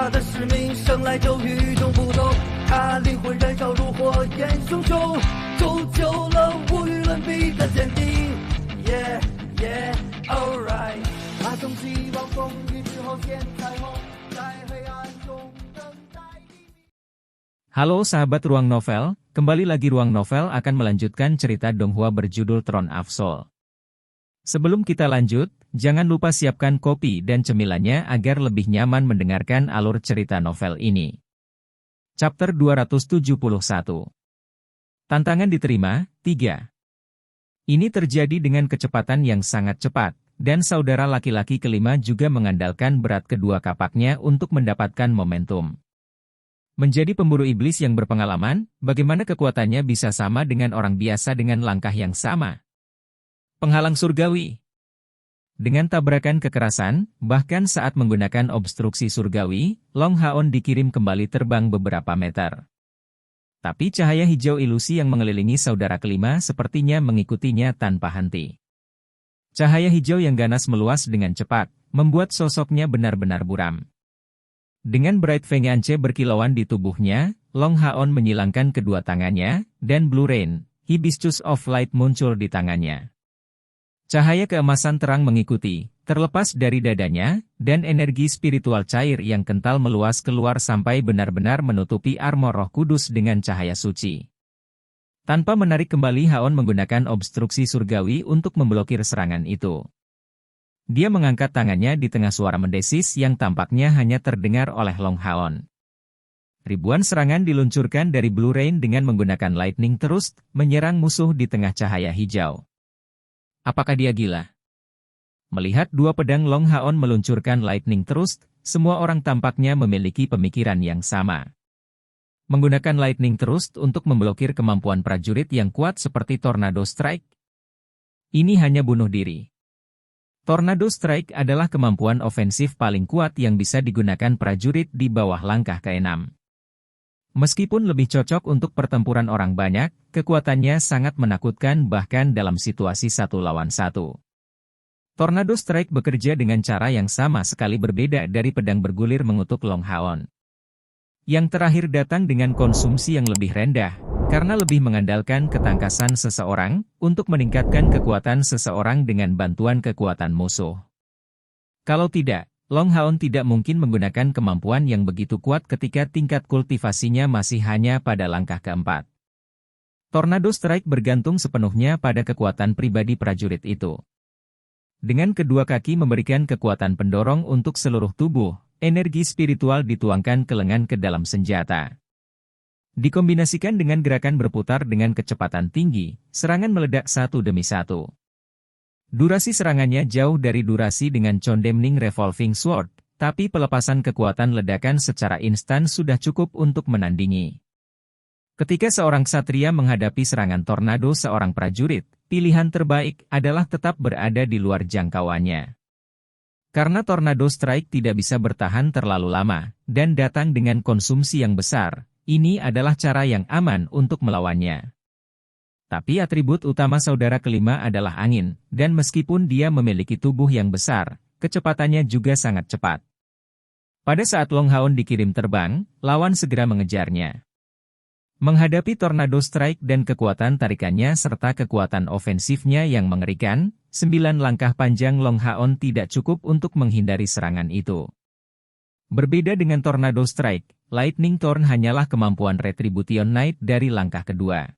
他的使命生来就与众不同，他灵魂燃烧如火焰熊熊，铸就了无与伦比的坚定。Yeah, yeah, alright。他从希望风雨之后见彩虹，在黑暗中等待黎明。Halo sahabat Ruang Novel, kembali lagi Ruang Novel akan melanjutkan cerita Donghua berjudul Throne of Soul. Sebelum kita lanjut, jangan lupa siapkan kopi dan cemilannya agar lebih nyaman mendengarkan alur cerita novel ini. Chapter 271. Tantangan diterima, 3. Ini terjadi dengan kecepatan yang sangat cepat, dan saudara laki-laki kelima juga mengandalkan berat kedua kapaknya untuk mendapatkan momentum. Menjadi pemburu iblis yang berpengalaman, bagaimana kekuatannya bisa sama dengan orang biasa dengan langkah yang sama? Penghalang surgawi. Dengan tabrakan kekerasan, bahkan saat menggunakan obstruksi surgawi, Long Haon dikirim kembali terbang beberapa meter. Tapi cahaya hijau ilusi yang mengelilingi saudara kelima sepertinya mengikutinya tanpa henti. Cahaya hijau yang ganas meluas dengan cepat, membuat sosoknya benar-benar buram. Dengan Bright Feng Yance berkilauan di tubuhnya, Long Haon menyilangkan kedua tangannya, dan Blue Rain, Hibiscus of Light muncul di tangannya. Cahaya keemasan terang mengikuti, terlepas dari dadanya, dan energi spiritual cair yang kental meluas keluar sampai benar-benar menutupi armor Roh Kudus dengan cahaya suci. Tanpa menarik kembali, Haon menggunakan obstruksi surgawi untuk memblokir serangan itu. Dia mengangkat tangannya di tengah suara mendesis yang tampaknya hanya terdengar oleh Long Haon. Ribuan serangan diluncurkan dari Blue Rain dengan menggunakan Lightning Thrust, menyerang musuh di tengah cahaya hijau. Apakah dia gila? Melihat dua pedang Long Haon meluncurkan Lightning Thrust, semua orang tampaknya memiliki pemikiran yang sama. Menggunakan Lightning Thrust untuk memblokir kemampuan prajurit yang kuat seperti Tornado Strike? Ini hanya bunuh diri. Tornado Strike adalah kemampuan ofensif paling kuat yang bisa digunakan prajurit di bawah langkah ke-6. Meskipun lebih cocok untuk pertempuran orang banyak, kekuatannya sangat menakutkan bahkan dalam situasi 1 lawan 1. Tornado Strike bekerja dengan cara yang sama sekali berbeda dari pedang bergulir mengutuk Long Haon. Yang terakhir datang dengan konsumsi yang lebih rendah, karena lebih mengandalkan ketangkasan seseorang untuk meningkatkan kekuatan seseorang dengan bantuan kekuatan musuh. Kalau tidak, Long Haon tidak mungkin menggunakan kemampuan yang begitu kuat ketika tingkat kultivasinya masih hanya pada langkah ke-4. Tornado Strike bergantung sepenuhnya pada kekuatan pribadi prajurit itu. Dengan kedua kaki memberikan kekuatan pendorong untuk seluruh tubuh, energi spiritual dituangkan ke lengan ke dalam senjata. Dikombinasikan dengan gerakan berputar dengan kecepatan tinggi, serangan meledak satu demi satu. Durasi serangannya jauh dari durasi dengan Condemning Revolving Sword, tapi pelepasan kekuatan ledakan secara instan sudah cukup untuk menandingi. Ketika seorang ksatria menghadapi serangan tornado seorang prajurit, pilihan terbaik adalah tetap berada di luar jangkauannya. Karena Tornado Strike tidak bisa bertahan terlalu lama, dan datang dengan konsumsi yang besar, ini adalah cara yang aman untuk melawannya. Tapi atribut utama saudara kelima adalah angin, dan meskipun dia memiliki tubuh yang besar, kecepatannya juga sangat cepat. Pada saat Long Haon dikirim terbang, lawan segera mengejarnya. Menghadapi Tornado Strike dan kekuatan tarikannya serta kekuatan ofensifnya yang mengerikan, 9 langkah panjang Long Haon tidak cukup untuk menghindari serangan itu. Berbeda dengan Tornado Strike, Lightning Thorn hanyalah kemampuan Retribution Knight dari langkah kedua.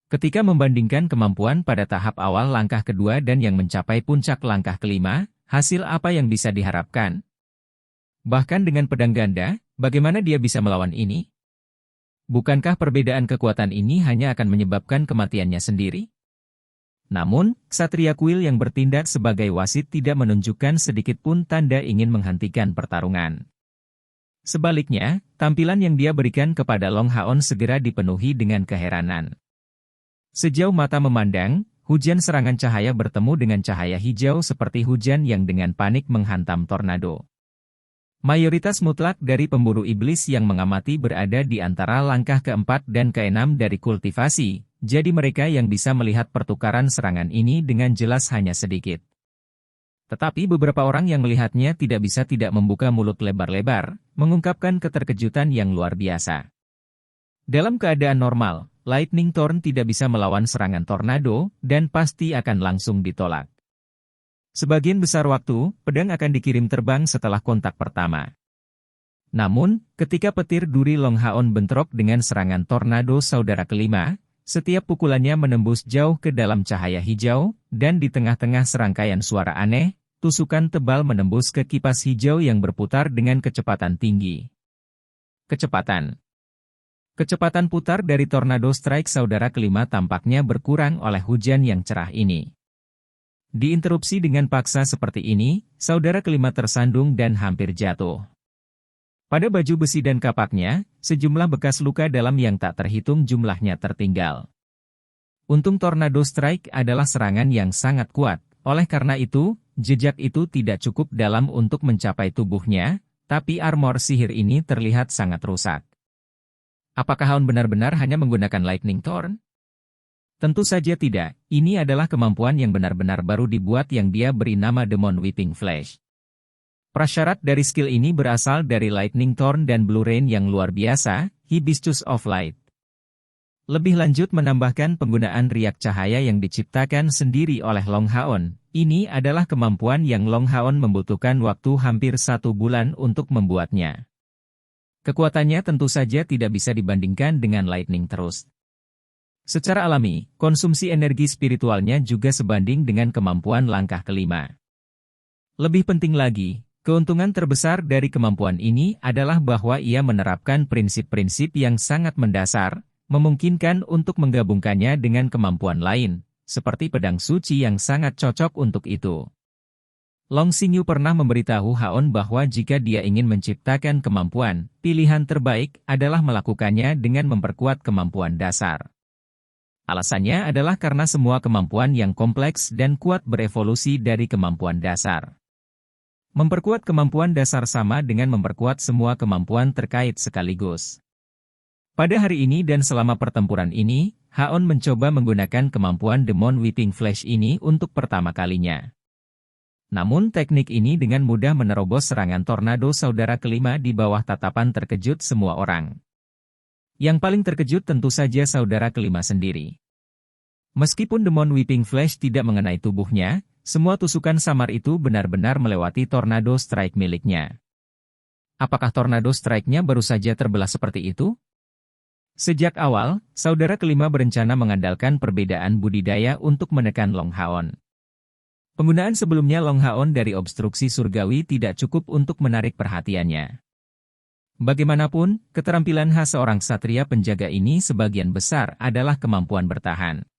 Ketika membandingkan kemampuan pada tahap awal langkah kedua dan yang mencapai puncak langkah kelima, hasil apa yang bisa diharapkan? Bahkan dengan pedang ganda, bagaimana dia bisa melawan ini? Bukankah perbedaan kekuatan ini hanya akan menyebabkan kematiannya sendiri? Namun, Ksatria Kuil yang bertindak sebagai wasit tidak menunjukkan sedikit pun tanda ingin menghentikan pertarungan. Sebaliknya, tampilan yang dia berikan kepada Long Haon segera dipenuhi dengan keheranan. Sejauh mata memandang, hujan serangan cahaya bertemu dengan cahaya hijau seperti hujan yang dengan panik menghantam tornado. Mayoritas mutlak dari pemburu iblis yang mengamati berada di antara langkah ke-4 dan ke-6 dari kultivasi, jadi mereka yang bisa melihat pertukaran serangan ini dengan jelas hanya sedikit. Tetapi beberapa orang yang melihatnya tidak membuka mulut lebar-lebar, mengungkapkan keterkejutan yang luar biasa. Dalam keadaan normal, Lightning Thorn tidak bisa melawan serangan tornado, dan pasti akan langsung ditolak. Sebagian besar waktu, pedang akan dikirim terbang setelah kontak pertama. Namun, ketika petir duri Longhaon bentrok dengan serangan tornado saudara kelima, setiap pukulannya menembus jauh ke dalam cahaya hijau, dan di tengah-tengah serangkaian suara aneh, tusukan tebal menembus ke kipas hijau yang berputar dengan kecepatan tinggi. Kecepatan putar dari tornado strike saudara kelima tampaknya berkurang oleh hujan yang cerah ini. Diinterupsi dengan paksa seperti ini, saudara kelima tersandung dan hampir jatuh. Pada baju besi dan kapaknya, sejumlah bekas luka dalam yang tak terhitung jumlahnya tertinggal. Untung tornado strike adalah serangan yang sangat kuat, oleh karena itu, jejak itu tidak cukup dalam untuk mencapai tubuhnya, tapi armor sihir ini terlihat sangat rusak. Apakah Haon benar-benar hanya menggunakan Lightning Thorn? Tentu saja tidak, ini adalah kemampuan yang benar-benar baru dibuat yang dia beri nama Demon Whipping Flash. Prasyarat dari skill ini berasal dari Lightning Thorn dan Blue Rain yang luar biasa, Hibiscus of Light. Lebih lanjut menambahkan penggunaan riak cahaya yang diciptakan sendiri oleh Longhaon. Ini adalah kemampuan yang Longhaon membutuhkan waktu hampir 1 bulan untuk membuatnya. Kekuatannya tentu saja tidak bisa dibandingkan dengan Lightning terus. Secara alami, konsumsi energi spiritualnya juga sebanding dengan kemampuan langkah kelima. Lebih penting lagi, keuntungan terbesar dari kemampuan ini adalah bahwa ia menerapkan prinsip-prinsip yang sangat mendasar, memungkinkan untuk menggabungkannya dengan kemampuan lain, seperti pedang suci yang sangat cocok untuk itu. Long Xingyu pernah memberitahu Haon bahwa jika dia ingin menciptakan kemampuan, pilihan terbaik adalah melakukannya dengan memperkuat kemampuan dasar. Alasannya adalah karena semua kemampuan yang kompleks dan kuat berevolusi dari kemampuan dasar. Memperkuat kemampuan dasar sama dengan memperkuat semua kemampuan terkait sekaligus. Pada hari ini dan selama pertempuran ini, Haon mencoba menggunakan kemampuan Demon Whipping Flash ini untuk pertama kalinya. Namun teknik ini dengan mudah menerobos serangan tornado saudara kelima di bawah tatapan terkejut semua orang. Yang paling terkejut tentu saja saudara kelima sendiri. Meskipun Demon Whipping Flash tidak mengenai tubuhnya, semua tusukan samar itu benar-benar melewati tornado strike miliknya. Apakah tornado strike-nya baru saja terbelah seperti itu? Sejak awal, saudara kelima berencana mengandalkan perbedaan budidaya untuk menekan Longhaon. Penggunaan sebelumnya Longhaon dari obstruksi surgawi tidak cukup untuk menarik perhatiannya. Bagaimanapun, keterampilan khas seorang satria penjaga ini sebagian besar adalah kemampuan bertahan.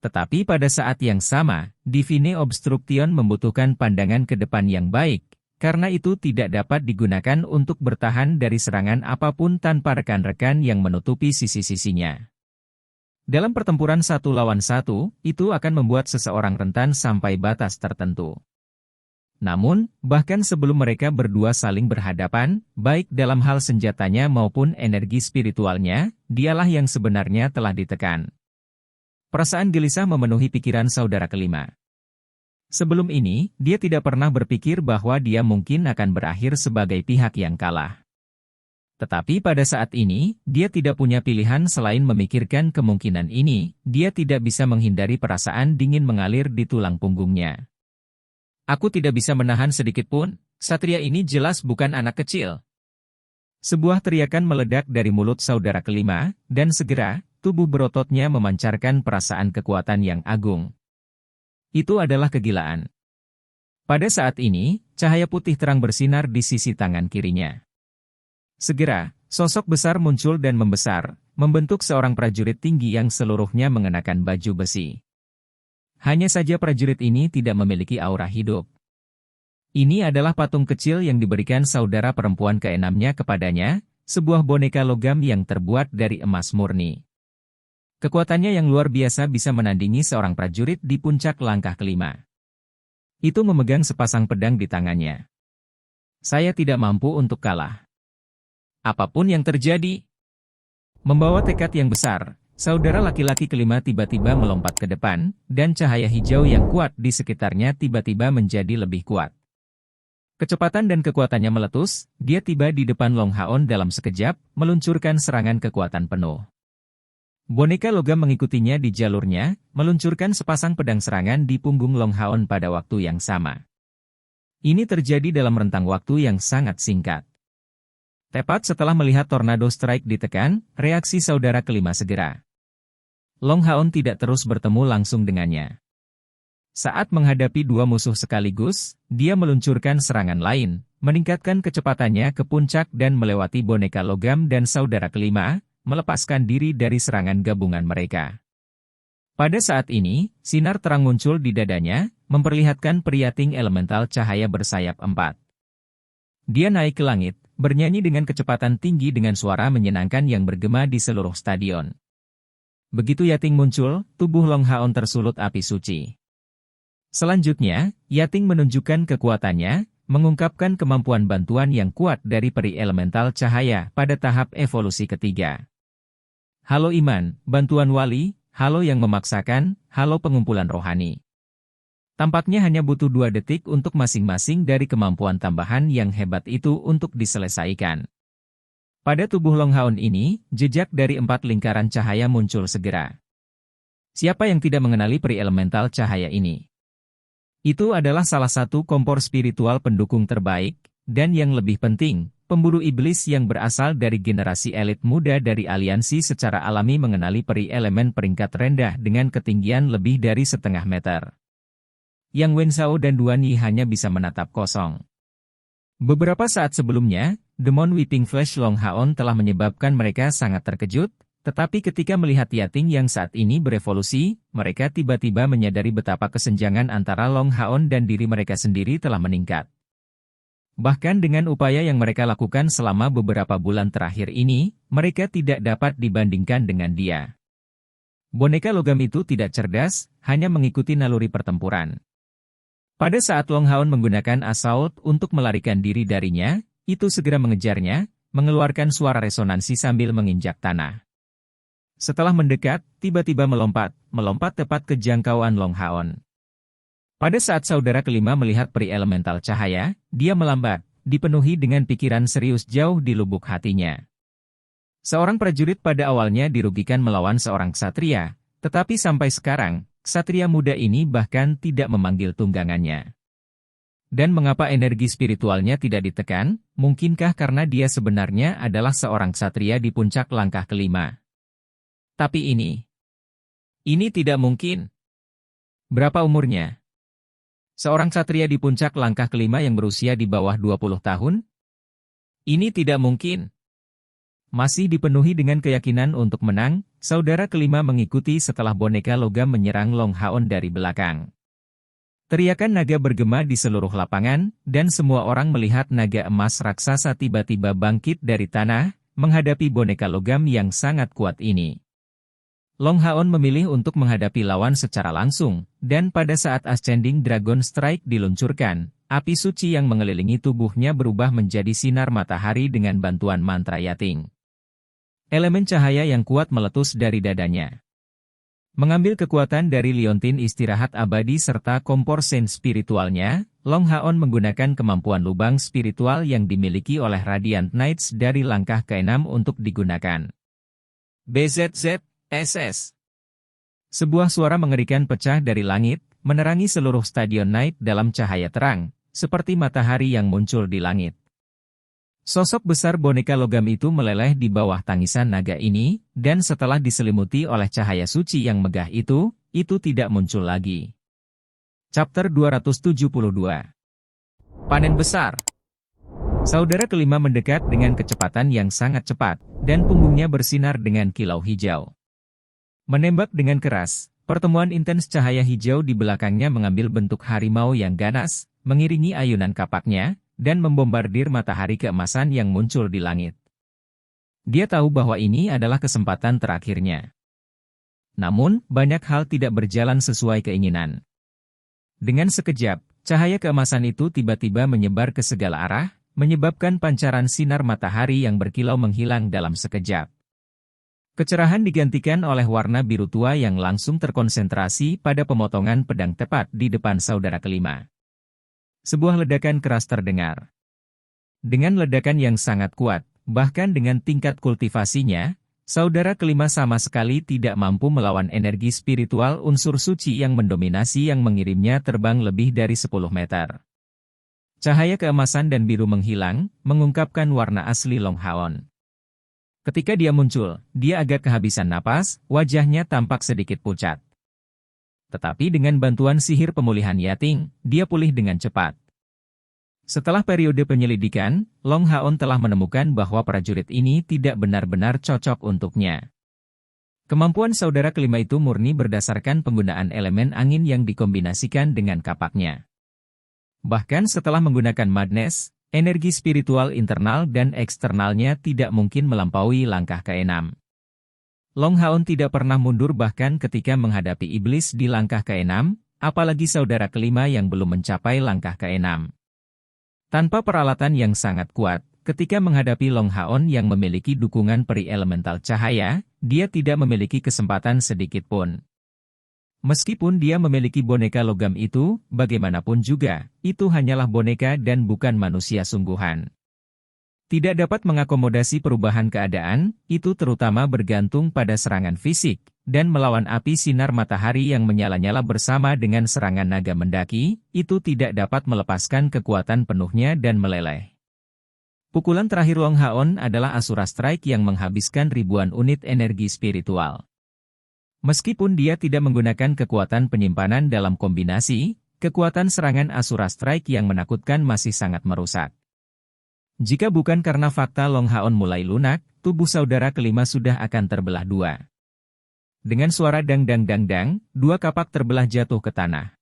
Tetapi pada saat yang sama, Divine Obstruction membutuhkan pandangan ke depan yang baik, karena itu tidak dapat digunakan untuk bertahan dari serangan apapun tanpa rekan-rekan yang menutupi sisi-sisinya. Dalam pertempuran 1 lawan 1, itu akan membuat seseorang rentan sampai batas tertentu. Namun, bahkan sebelum mereka berdua saling berhadapan, baik dalam hal senjatanya maupun energi spiritualnya, dialah yang sebenarnya telah ditekan. Perasaan gelisah memenuhi pikiran saudara kelima. Sebelum ini, dia tidak pernah berpikir bahwa dia mungkin akan berakhir sebagai pihak yang kalah. Tetapi pada saat ini, dia tidak punya pilihan selain memikirkan kemungkinan ini, dia tidak bisa menghindari perasaan dingin mengalir di tulang punggungnya. Aku tidak bisa menahan sedikit pun, satria ini jelas bukan anak kecil. Sebuah teriakan meledak dari mulut saudara kelima, dan segera, tubuh berototnya memancarkan perasaan kekuatan yang agung. Itu adalah kegilaan. Pada saat ini, cahaya putih terang bersinar di sisi tangan kirinya. Segera, sosok besar muncul dan membesar, membentuk seorang prajurit tinggi yang seluruhnya mengenakan baju besi. Hanya saja prajurit ini tidak memiliki aura hidup. Ini adalah patung kecil yang diberikan saudara perempuan keenamnya kepadanya, sebuah boneka logam yang terbuat dari emas murni. Kekuatannya yang luar biasa bisa menandingi seorang prajurit di puncak langkah kelima. Itu memegang sepasang pedang di tangannya. Saya tidak mampu untuk kalah. Apapun yang terjadi. Membawa tekad yang besar, saudara laki-laki kelima tiba-tiba melompat ke depan, dan cahaya hijau yang kuat di sekitarnya tiba-tiba menjadi lebih kuat. Kecepatan dan kekuatannya meletus, dia tiba di depan Long Haon dalam sekejap, meluncurkan serangan kekuatan penuh. Boneka logam mengikutinya di jalurnya, meluncurkan sepasang pedang serangan di punggung Long Haon pada waktu yang sama. Ini terjadi dalam rentang waktu yang sangat singkat. Tepat setelah melihat tornado strike ditekan, reaksi saudara kelima segera. Long Haon tidak terus bertemu langsung dengannya. Saat menghadapi dua musuh sekaligus, dia meluncurkan serangan lain, meningkatkan kecepatannya ke puncak dan melewati boneka logam dan saudara kelima, melepaskan diri dari serangan gabungan mereka. Pada saat ini, sinar terang muncul di dadanya, memperlihatkan periating elemental cahaya bersayap 4. Dia naik ke langit, bernyanyi dengan kecepatan tinggi dengan suara menyenangkan yang bergema di seluruh stadion. Begitu Yating muncul, tubuh Long Haon tersulut api suci. Selanjutnya, Yating menunjukkan kekuatannya, mengungkapkan kemampuan bantuan yang kuat dari peri elemental cahaya pada tahap evolusi ketiga. Halo iman, bantuan wali, halo yang memaksakan, halo pengumpulan rohani. Tampaknya hanya butuh 2 detik untuk masing-masing dari kemampuan tambahan yang hebat itu untuk diselesaikan. Pada tubuh Long Haon ini, jejak dari 4 lingkaran cahaya muncul segera. Siapa yang tidak mengenali peri elemental cahaya ini? Itu adalah salah satu kompor spiritual pendukung terbaik, dan yang lebih penting, pemburu iblis yang berasal dari generasi elit muda dari aliansi secara alami mengenali peri elemen peringkat rendah dengan ketinggian lebih dari 0,5 meter. Yang Wen Shao dan Duan Yi hanya bisa menatap kosong. Beberapa saat sebelumnya, Demon Weeping Flash Long Haon telah menyebabkan mereka sangat terkejut, tetapi ketika melihat Yating yang saat ini berevolusi, mereka tiba-tiba menyadari betapa kesenjangan antara Long Haon dan diri mereka sendiri telah meningkat. Bahkan dengan upaya yang mereka lakukan selama beberapa bulan terakhir ini, mereka tidak dapat dibandingkan dengan dia. Boneka logam itu tidak cerdas, hanya mengikuti naluri pertempuran. Pada saat Long Haon menggunakan assault untuk melarikan diri darinya, itu segera mengejarnya, mengeluarkan suara resonansi sambil menginjak tanah. Setelah mendekat, tiba-tiba melompat tepat ke jangkauan Long Haon. Pada saat saudara kelima melihat peri elemental cahaya, dia melambat, dipenuhi dengan pikiran serius jauh di lubuk hatinya. Seorang prajurit pada awalnya dirugikan melawan seorang ksatria, tetapi sampai sekarang, ksatria muda ini bahkan tidak memanggil tunggangannya. Dan mengapa energi spiritualnya tidak ditekan? Mungkinkah karena dia sebenarnya adalah seorang ksatria di puncak langkah kelima? Tapi ini tidak mungkin. Berapa umurnya? Seorang ksatria di puncak langkah kelima yang berusia di bawah 20 tahun? Ini tidak mungkin. Masih dipenuhi dengan keyakinan untuk menang, saudara kelima mengikuti setelah boneka logam menyerang Long Haon dari belakang. Teriakan naga bergema di seluruh lapangan, dan semua orang melihat naga emas raksasa tiba-tiba bangkit dari tanah, menghadapi boneka logam yang sangat kuat ini. Long Haon memilih untuk menghadapi lawan secara langsung, dan pada saat Ascending Dragon Strike diluncurkan, api suci yang mengelilingi tubuhnya berubah menjadi sinar matahari dengan bantuan mantra Yating. Elemen cahaya yang kuat meletus dari dadanya. Mengambil kekuatan dari liontin istirahat abadi serta kompor sen spiritualnya, Long Haon menggunakan kemampuan lubang spiritual yang dimiliki oleh Radiant Knights dari langkah ke-6 untuk digunakan. BZZ SS. Sebuah suara mengerikan pecah dari langit, menerangi seluruh stadion Night dalam cahaya terang, seperti matahari yang muncul di langit. Sosok besar boneka logam itu meleleh di bawah tangisan naga ini, dan setelah diselimuti oleh cahaya suci yang megah itu tidak muncul lagi. Chapter 272. Panen besar. Saudara kelima mendekat dengan kecepatan yang sangat cepat, dan punggungnya bersinar dengan kilau hijau. Menembak dengan keras, pertemuan intens cahaya hijau di belakangnya mengambil bentuk harimau yang ganas, mengiringi ayunan kapaknya, dan membombardir matahari keemasan yang muncul di langit. Dia tahu bahwa ini adalah kesempatan terakhirnya. Namun, banyak hal tidak berjalan sesuai keinginan. Dengan sekejap, cahaya keemasan itu tiba-tiba menyebar ke segala arah, menyebabkan pancaran sinar matahari yang berkilau menghilang dalam sekejap. Kecerahan digantikan oleh warna biru tua yang langsung terkonsentrasi pada pemotongan pedang tepat di depan saudara kelima. Sebuah ledakan keras terdengar. Dengan ledakan yang sangat kuat, bahkan dengan tingkat kultivasinya, saudara kelima sama sekali tidak mampu melawan energi spiritual unsur suci yang mendominasi yang mengirimnya terbang lebih dari 10 meter. Cahaya keemasan dan biru menghilang, mengungkapkan warna asli Long Haon. Ketika dia muncul, dia agak kehabisan napas, wajahnya tampak sedikit pucat. Tetapi dengan bantuan sihir pemulihan Yating, dia pulih dengan cepat. Setelah periode penyelidikan, Long Haon telah menemukan bahwa prajurit ini tidak benar-benar cocok untuknya. Kemampuan saudara kelima itu murni berdasarkan penggunaan elemen angin yang dikombinasikan dengan kapaknya. Bahkan setelah menggunakan madness, energi spiritual internal dan eksternalnya tidak mungkin melampaui langkah ke-6. Long Haon tidak pernah mundur bahkan ketika menghadapi iblis di langkah ke-6, apalagi saudara kelima yang belum mencapai langkah ke-6. Tanpa peralatan yang sangat kuat, ketika menghadapi Long Haon yang memiliki dukungan peri elemental cahaya, dia tidak memiliki kesempatan sedikit pun. Meskipun dia memiliki boneka logam itu, bagaimanapun juga, itu hanyalah boneka dan bukan manusia sungguhan. Tidak dapat mengakomodasi perubahan keadaan, itu terutama bergantung pada serangan fisik, dan melawan api sinar matahari yang menyala-nyala bersama dengan serangan naga mendaki, itu tidak dapat melepaskan kekuatan penuhnya dan meleleh. Pukulan terakhir Long Haon adalah Asura Strike yang menghabiskan ribuan unit energi spiritual. Meskipun dia tidak menggunakan kekuatan penyimpanan dalam kombinasi, kekuatan serangan Asura Strike yang menakutkan masih sangat merusak. Jika bukan karena fakta Long Haon mulai lunak, tubuh saudara kelima sudah akan terbelah dua. Dengan suara dang-dang-dang-dang, dua kapak terbelah jatuh ke tanah.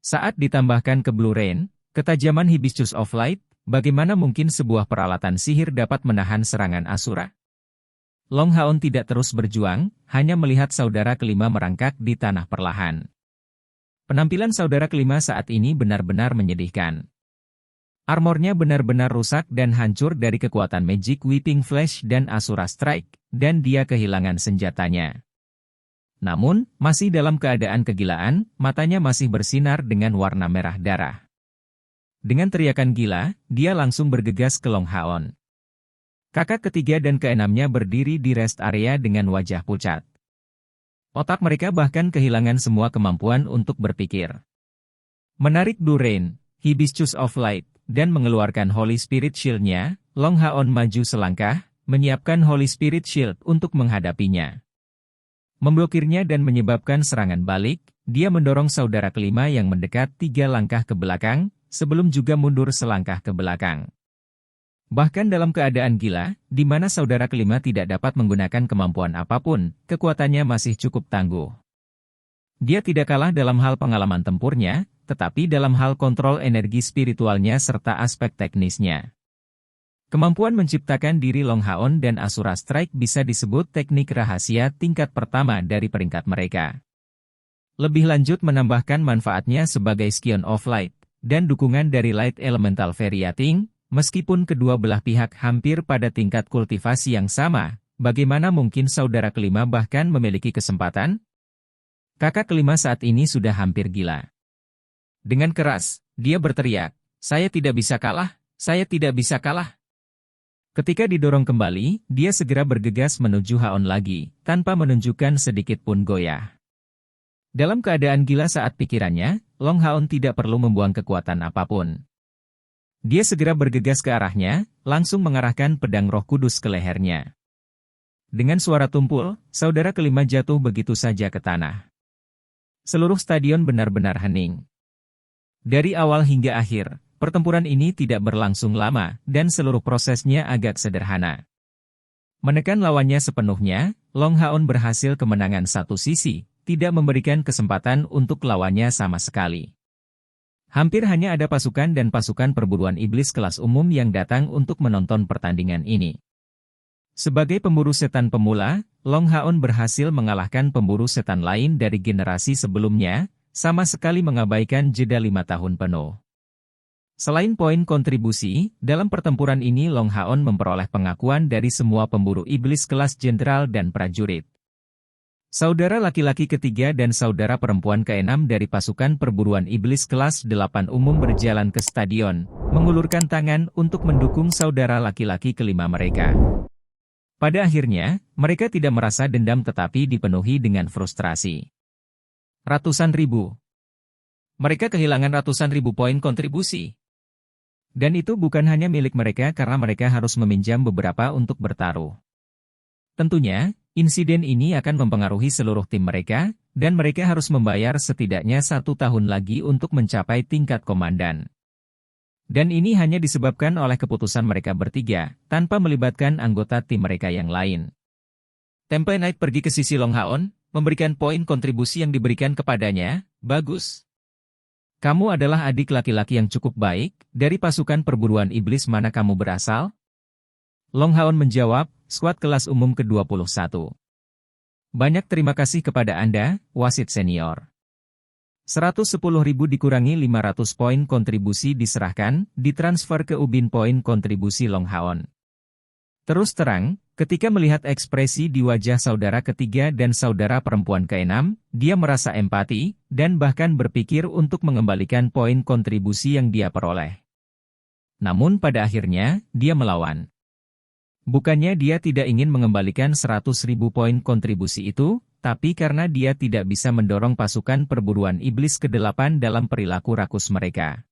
Saat ditambahkan ke Blue Rain, ketajaman Hibiscus of Light, bagaimana mungkin sebuah peralatan sihir dapat menahan serangan Asura? Long Haon tidak terus berjuang, hanya melihat saudara kelima merangkak di tanah perlahan. Penampilan saudara kelima saat ini benar-benar menyedihkan. Armornya benar-benar rusak dan hancur dari kekuatan Magic Whipping Flash dan Asura Strike, dan dia kehilangan senjatanya. Namun, masih dalam keadaan kegilaan, matanya masih bersinar dengan warna merah darah. Dengan teriakan gila, dia langsung bergegas ke Long Haon. Kakak ketiga dan keenamnya berdiri di rest area dengan wajah pucat. Otak mereka bahkan kehilangan semua kemampuan untuk berpikir. Menarik Blue Rain, Hibiscus of Light, dan mengeluarkan Holy Spirit Shield-nya, Long Haon maju selangkah, menyiapkan Holy Spirit Shield untuk menghadapinya. Memblokirnya dan menyebabkan serangan balik, dia mendorong saudara kelima yang mendekat 3 langkah ke belakang, sebelum juga mundur selangkah ke belakang. Bahkan dalam keadaan gila, di mana saudara kelima tidak dapat menggunakan kemampuan apapun, kekuatannya masih cukup tangguh. Dia tidak kalah dalam hal pengalaman tempurnya, tetapi dalam hal kontrol energi spiritualnya serta aspek teknisnya. Kemampuan menciptakan diri Long Haon dan Asura Strike bisa disebut teknik rahasia tingkat pertama dari peringkat mereka. Lebih lanjut menambahkan manfaatnya sebagai Scion of Light, dan dukungan dari Light Elemental Fairy Yating. Meskipun kedua belah pihak hampir pada tingkat kultivasi yang sama, bagaimana mungkin saudara kelima bahkan memiliki kesempatan? Kakak kelima saat ini sudah hampir gila. Dengan keras, dia berteriak, "Saya tidak bisa kalah, saya tidak bisa kalah." Ketika didorong kembali, dia segera bergegas menuju Haon lagi, tanpa menunjukkan sedikit pun goyah. Dalam keadaan gila saat pikirannya, Long Haon tidak perlu membuang kekuatan apapun. Dia segera bergegas ke arahnya, langsung mengarahkan pedang Roh Kudus ke lehernya. Dengan suara tumpul, saudara kelima jatuh begitu saja ke tanah. Seluruh stadion benar-benar hening. Dari awal hingga akhir, pertempuran ini tidak berlangsung lama, dan seluruh prosesnya agak sederhana. Menekan lawannya sepenuhnya, Long Haon berhasil kemenangan satu sisi, tidak memberikan kesempatan untuk lawannya sama sekali. Hampir hanya ada pasukan dan pasukan perburuan iblis kelas umum yang datang untuk menonton pertandingan ini. Sebagai pemburu setan pemula, Long Haon berhasil mengalahkan pemburu setan lain dari generasi sebelumnya, sama sekali mengabaikan jeda 5 tahun penuh. Selain poin kontribusi, dalam pertempuran ini Long Haon memperoleh pengakuan dari semua pemburu iblis kelas jenderal dan prajurit. Saudara laki-laki ketiga dan saudara perempuan keenam dari pasukan perburuan iblis kelas 8 umum berjalan ke stadion, mengulurkan tangan untuk mendukung saudara laki-laki kelima mereka. Pada akhirnya, mereka tidak merasa dendam tetapi dipenuhi dengan frustrasi. Ratusan ribu. Mereka kehilangan ratusan ribu poin kontribusi. Dan itu bukan hanya milik mereka karena mereka harus meminjam beberapa untuk bertaruh. Tentunya, insiden ini akan mempengaruhi seluruh tim mereka, dan mereka harus membayar setidaknya 1 tahun lagi untuk mencapai tingkat komandan. Dan ini hanya disebabkan oleh keputusan mereka bertiga, tanpa melibatkan anggota tim mereka yang lain. Temple Knight pergi ke sisi Long Haon, memberikan poin kontribusi yang diberikan kepadanya. Bagus. Kamu adalah adik laki-laki yang cukup baik, dari pasukan perburuan iblis mana kamu berasal? Long Haon menjawab, skuad kelas umum ke-21. Banyak terima kasih kepada Anda, wasit senior. 110.000 dikurangi 500 poin kontribusi diserahkan, ditransfer ke ubin poin kontribusi Long Haon. Terus terang, ketika melihat ekspresi di wajah saudara ketiga dan saudara perempuan keenam, dia merasa empati, dan bahkan berpikir untuk mengembalikan poin kontribusi yang dia peroleh. Namun pada akhirnya, dia melawan. Bukannya dia tidak ingin mengembalikan 100.000 poin kontribusi itu, tapi karena dia tidak bisa mendorong pasukan perburuan iblis ke-8 dalam perilaku rakus mereka.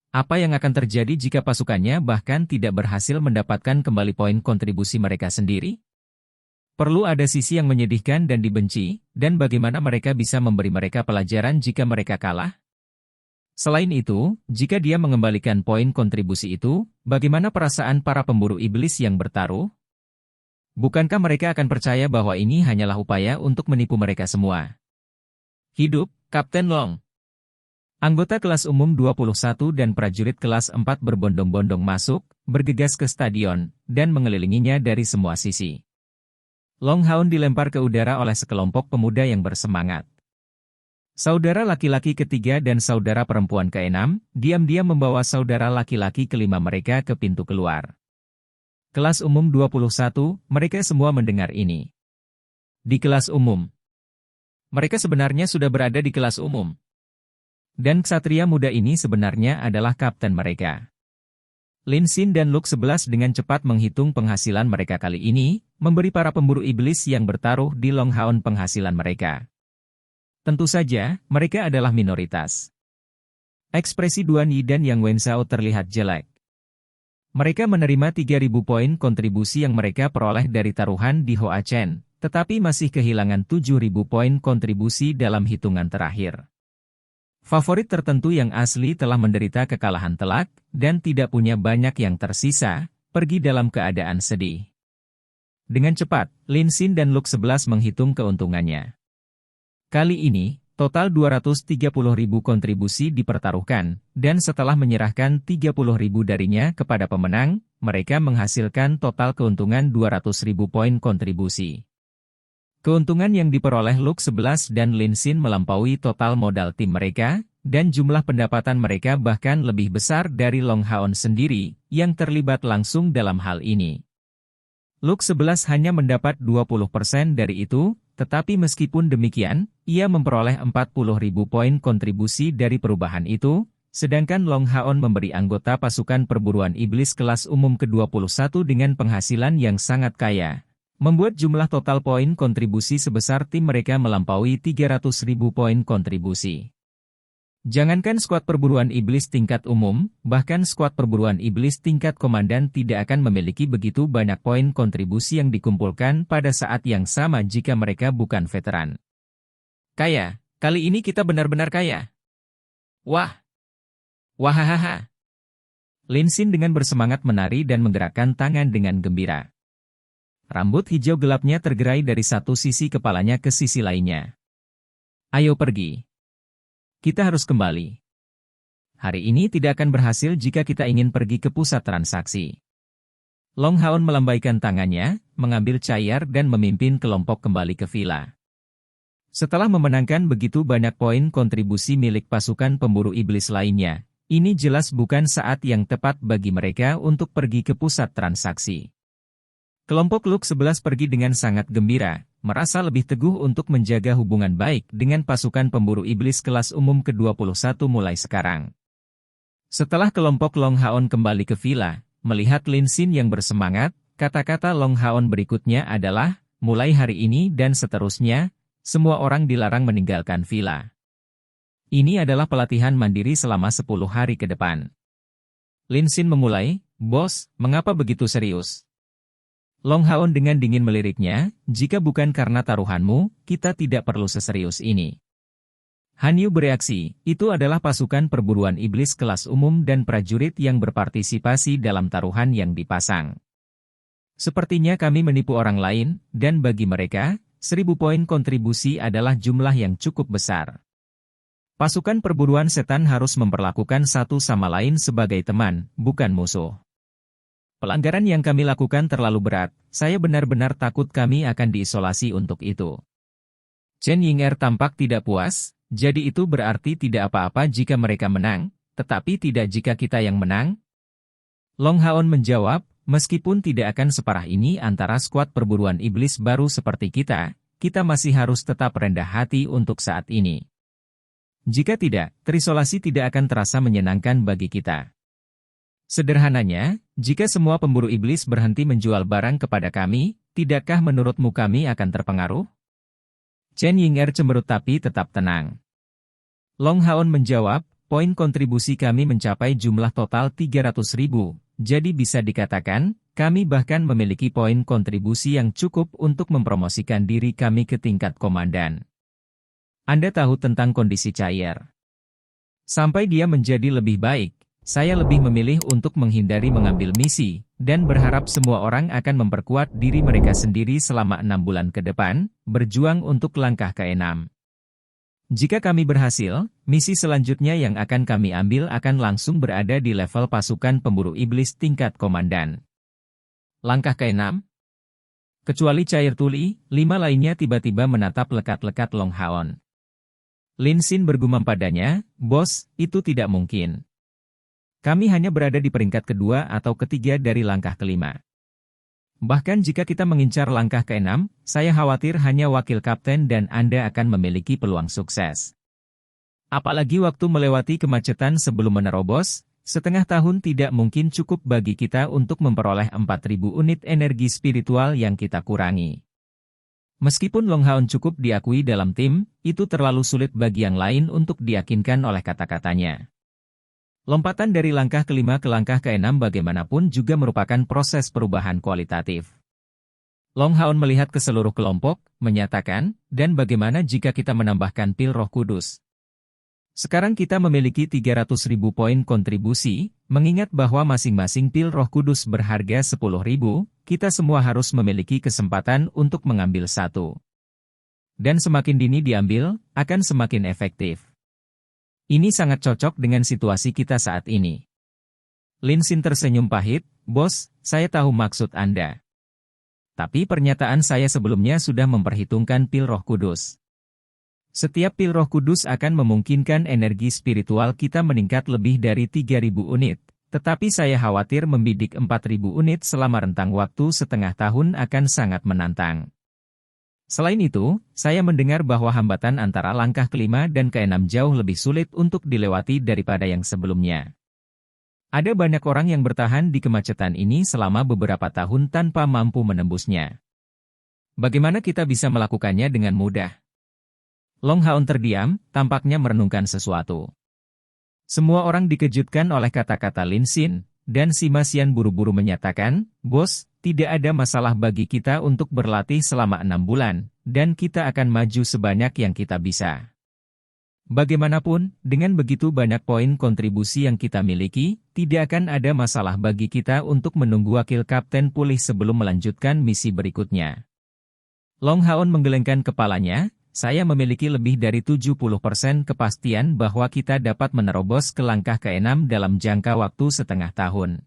Apa yang akan terjadi jika pasukannya bahkan tidak berhasil mendapatkan kembali poin kontribusi mereka sendiri? Perlu ada sisi yang menyedihkan dan dibenci, dan bagaimana mereka bisa memberi mereka pelajaran jika mereka kalah? Selain itu, jika dia mengembalikan poin kontribusi itu, bagaimana perasaan para pemburu iblis yang bertaruh? Bukankah mereka akan percaya bahwa ini hanyalah upaya untuk menipu mereka semua? Hidup, Kapten Long! Anggota kelas umum 21 dan prajurit kelas 4 berbondong-bondong masuk, bergegas ke stadion, dan mengelilinginya dari semua sisi. Long Haon dilempar ke udara oleh sekelompok pemuda yang bersemangat. Saudara laki-laki ketiga dan saudara perempuan keenam, diam-diam membawa saudara laki-laki kelima mereka ke pintu keluar. Kelas umum 21, mereka semua mendengar ini. Di kelas umum. Mereka sebenarnya sudah berada di kelas umum. Dan ksatria muda ini sebenarnya adalah kapten mereka. Lin Xin dan Luke 11 dengan cepat menghitung penghasilan mereka kali ini, memberi para pemburu iblis yang bertaruh di Long Haon penghasilan mereka. Tentu saja, mereka adalah minoritas. Ekspresi Duan Yi dan Yang Wenzhao terlihat jelek. Mereka menerima 3.000 poin kontribusi yang mereka peroleh dari taruhan di Hoa Chen, tetapi masih kehilangan 7.000 poin kontribusi dalam hitungan terakhir. Favorit tertentu yang asli telah menderita kekalahan telak, dan tidak punya banyak yang tersisa, pergi dalam keadaan sedih. Dengan cepat, Lin Xin dan Luke 11 menghitung keuntungannya. Kali ini, total 230.000 kontribusi dipertaruhkan, dan setelah menyerahkan 30.000 darinya kepada pemenang, mereka menghasilkan total keuntungan 200.000 poin kontribusi. Keuntungan yang diperoleh Luke 11 dan Lin Xin melampaui total modal tim mereka, dan jumlah pendapatan mereka bahkan lebih besar dari Long Haon sendiri, yang terlibat langsung dalam hal ini. Luke 11 hanya mendapat 20% dari itu, tetapi meskipun demikian, ia memperoleh 40.000 poin kontribusi dari perubahan itu, sedangkan Long Haon memberi anggota pasukan perburuan iblis kelas umum ke-21 dengan penghasilan yang sangat kaya, membuat jumlah total poin kontribusi sebesar tim mereka melampaui 300.000 poin kontribusi. Jangankan skuad perburuan iblis tingkat umum, bahkan skuad perburuan iblis tingkat komandan tidak akan memiliki begitu banyak poin kontribusi yang dikumpulkan pada saat yang sama jika mereka bukan veteran. Kaya, kali ini kita benar-benar kaya. Wah! Wahahaha! Lin Xin dengan bersemangat menari dan menggerakkan tangan dengan gembira. Rambut hijau gelapnya tergerai dari satu sisi kepalanya ke sisi lainnya. Ayo pergi. Kita harus kembali. Hari ini tidak akan berhasil jika kita ingin pergi ke pusat transaksi. Long Haon melambaikan tangannya, mengambil caiar dan memimpin kelompok kembali ke villa. Setelah memenangkan begitu banyak poin kontribusi milik pasukan pemburu iblis lainnya, Ini jelas bukan saat yang tepat bagi mereka untuk pergi ke pusat transaksi. Kelompok Luke 11 pergi dengan sangat gembira, merasa lebih teguh untuk menjaga hubungan baik dengan pasukan pemburu iblis kelas umum ke-21 mulai sekarang. Setelah kelompok Long Haon kembali ke villa, melihat Lin Xin yang bersemangat, kata-kata Long Haon berikutnya adalah, mulai hari ini dan seterusnya, semua orang dilarang meninggalkan villa. Ini adalah pelatihan mandiri selama 10 hari ke depan. Lin Xin memulai, "Bos, mengapa begitu serius?" Long Haon dengan dingin meliriknya, "Jika bukan karena taruhanmu, kita tidak perlu seserius ini." Han Yu bereaksi, "Itu adalah pasukan perburuan iblis kelas umum dan prajurit yang berpartisipasi dalam taruhan yang dipasang. Sepertinya kami menipu orang lain, dan bagi mereka, 1000 poin kontribusi adalah jumlah yang cukup besar. Pasukan perburuan setan harus memperlakukan satu sama lain sebagai teman, bukan musuh. Pelanggaran yang kami lakukan terlalu berat, saya benar-benar takut kami akan diisolasi untuk itu." Chen Ying'er tampak tidak puas, "Jadi itu berarti tidak apa-apa jika mereka menang, tetapi tidak jika kita yang menang?" Long Haon menjawab, "Meskipun tidak akan separah ini antara skuad perburuan iblis baru seperti kita masih harus tetap rendah hati untuk saat ini. Jika tidak, terisolasi tidak akan terasa menyenangkan bagi kita. Sederhananya, jika semua pemburu iblis berhenti menjual barang kepada kami, tidakkah menurutmu kami akan terpengaruh?" Chen Ying'er cemberut tapi tetap tenang. Long Haon menjawab, "Poin kontribusi kami mencapai jumlah total 300.000, jadi bisa dikatakan, kami bahkan memiliki poin kontribusi yang cukup untuk mempromosikan diri kami ke tingkat komandan. Anda tahu tentang kondisi Cair. Sampai dia menjadi lebih baik, saya lebih memilih untuk menghindari mengambil misi, dan berharap semua orang akan memperkuat diri mereka sendiri selama 6 bulan ke depan, berjuang untuk langkah ke-6. Jika kami berhasil, misi selanjutnya yang akan kami ambil akan langsung berada di level pasukan pemburu iblis tingkat komandan." Langkah ke-6? Kecuali Cair Tuli, 5 lainnya tiba-tiba menatap lekat-lekat Long Haon. Lin Xin bergumam padanya, "Bos, itu tidak mungkin. Kami hanya berada di peringkat kedua atau ketiga dari langkah kelima. Bahkan jika kita mengincar langkah ke-6, saya khawatir hanya wakil kapten dan Anda akan memiliki peluang sukses. Apalagi waktu melewati kemacetan sebelum menerobos, setengah tahun tidak mungkin cukup bagi kita untuk memperoleh 4.000 unit energi spiritual yang kita kurangi. Meskipun Long Haon cukup diakui dalam tim, itu terlalu sulit bagi yang lain untuk diyakinkan oleh kata-katanya. Lompatan dari langkah kelima ke langkah ke-6 bagaimanapun juga merupakan proses perubahan kualitatif. Long Haon melihat ke seluruh kelompok, menyatakan, "Dan bagaimana jika kita menambahkan pil Roh Kudus? Sekarang kita memiliki 300.000 poin kontribusi, mengingat bahwa masing-masing pil Roh Kudus berharga 10.000, kita semua harus memiliki kesempatan untuk mengambil satu. Dan semakin dini diambil, akan semakin efektif. Ini sangat cocok dengan situasi kita saat ini." Lin Xin tersenyum pahit, "Bos, saya tahu maksud Anda. Tapi pernyataan saya sebelumnya sudah memperhitungkan pil Roh Kudus. Setiap pil Roh Kudus akan memungkinkan energi spiritual kita meningkat lebih dari 3.000 unit. Tetapi saya khawatir membidik 4.000 unit selama rentang waktu setengah tahun akan sangat menantang. Selain itu, saya mendengar bahwa hambatan antara langkah kelima dan ke-6 jauh lebih sulit untuk dilewati daripada yang sebelumnya. Ada banyak orang yang bertahan di kemacetan ini selama beberapa tahun tanpa mampu menembusnya. Bagaimana kita bisa melakukannya dengan mudah?" Long Haon terdiam, tampaknya merenungkan sesuatu. Semua orang dikejutkan oleh kata-kata Lin Xin, dan si Masian buru-buru menyatakan, "Bos, tidak ada masalah bagi kita untuk berlatih selama 6 bulan, dan kita akan maju sebanyak yang kita bisa. Bagaimanapun, dengan begitu banyak poin kontribusi yang kita miliki, tidak akan ada masalah bagi kita untuk menunggu wakil kapten pulih sebelum melanjutkan misi berikutnya." Long Haon menggelengkan kepalanya, "Saya memiliki lebih dari 70% kepastian bahwa kita dapat menerobos ke langkah ke-6 dalam jangka waktu setengah tahun.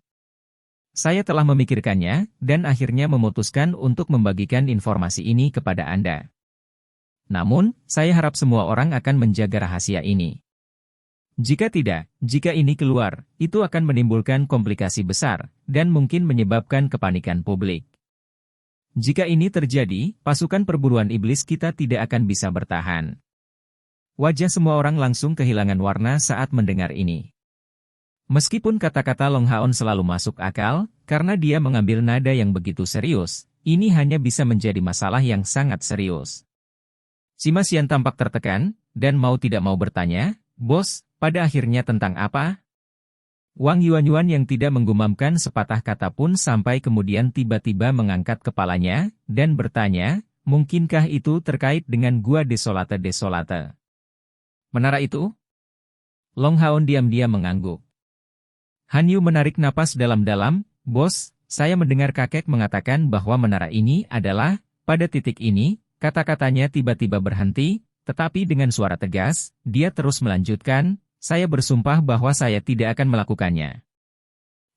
Saya telah memikirkannya, dan akhirnya memutuskan untuk membagikan informasi ini kepada Anda. Namun, saya harap semua orang akan menjaga rahasia ini. Jika tidak, jika ini keluar, itu akan menimbulkan komplikasi besar, dan mungkin menyebabkan kepanikan publik. Jika ini terjadi, pasukan perburuan iblis kita tidak akan bisa bertahan. Wajah semua orang langsung kehilangan warna saat mendengar ini. Meskipun kata-kata Long Haon selalu masuk akal, karena dia mengambil nada yang begitu serius, ini hanya bisa menjadi masalah yang sangat serius. Sima Xian tampak tertekan, dan mau tidak mau bertanya, "Bos, pada akhirnya tentang apa?" Wang Yuanyuan yang tidak menggumamkan sepatah kata pun sampai kemudian tiba-tiba mengangkat kepalanya, dan bertanya, "Mungkinkah itu terkait dengan Gua Desolate-Desolate? Menara itu?" Long Haon diam-diam mengangguk. Han Yu menarik napas dalam-dalam, "Bos, saya mendengar kakek mengatakan bahwa menara ini adalah..." Pada titik ini, kata-katanya tiba-tiba berhenti, tetapi dengan suara tegas, dia terus melanjutkan, "Saya bersumpah bahwa saya tidak akan melakukannya.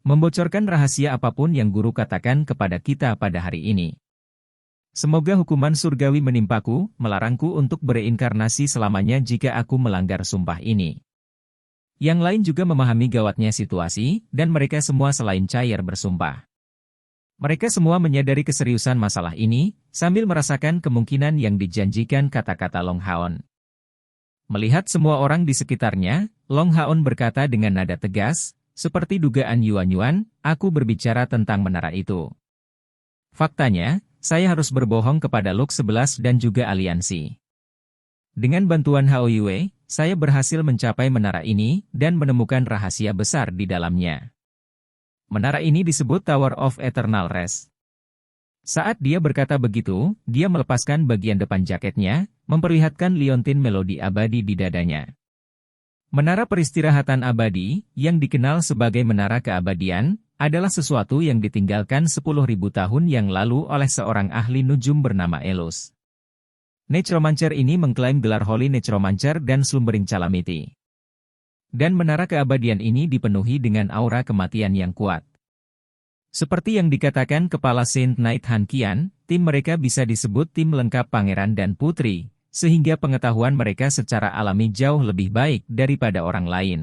Membocorkan rahasia apapun yang guru katakan kepada kita pada hari ini. Semoga hukuman surgawi menimpaku, melarangku untuk bereinkarnasi selamanya jika aku melanggar sumpah ini." Yang lain juga memahami gawatnya situasi, dan mereka semua selain cair bersumpah. Mereka semua menyadari keseriusan masalah ini, sambil merasakan kemungkinan yang dijanjikan kata-kata Long Haon. Melihat semua orang di sekitarnya, Long Haon berkata dengan nada tegas, "Seperti dugaan Yuanyuan, aku berbicara tentang menara itu. Faktanya, saya harus berbohong kepada Luk 11 dan juga aliansi. Dengan bantuan Hao Yue, saya berhasil mencapai menara ini dan menemukan rahasia besar di dalamnya. Menara ini disebut Tower of Eternal Rest." Saat dia berkata begitu, dia melepaskan bagian depan jaketnya, memperlihatkan liontin melodi abadi di dadanya. Menara peristirahatan abadi, yang dikenal sebagai menara keabadian, adalah sesuatu yang ditinggalkan 10.000 tahun yang lalu oleh seorang ahli nujum bernama Elus. Necromancer ini mengklaim gelar Holy Necromancer dan Slumbering Calamity. Dan menara keabadian ini dipenuhi dengan aura kematian yang kuat. Seperti yang dikatakan Kepala Saint Knight Han Qian, tim mereka bisa disebut tim lengkap pangeran dan putri, sehingga pengetahuan mereka secara alami jauh lebih baik daripada orang lain.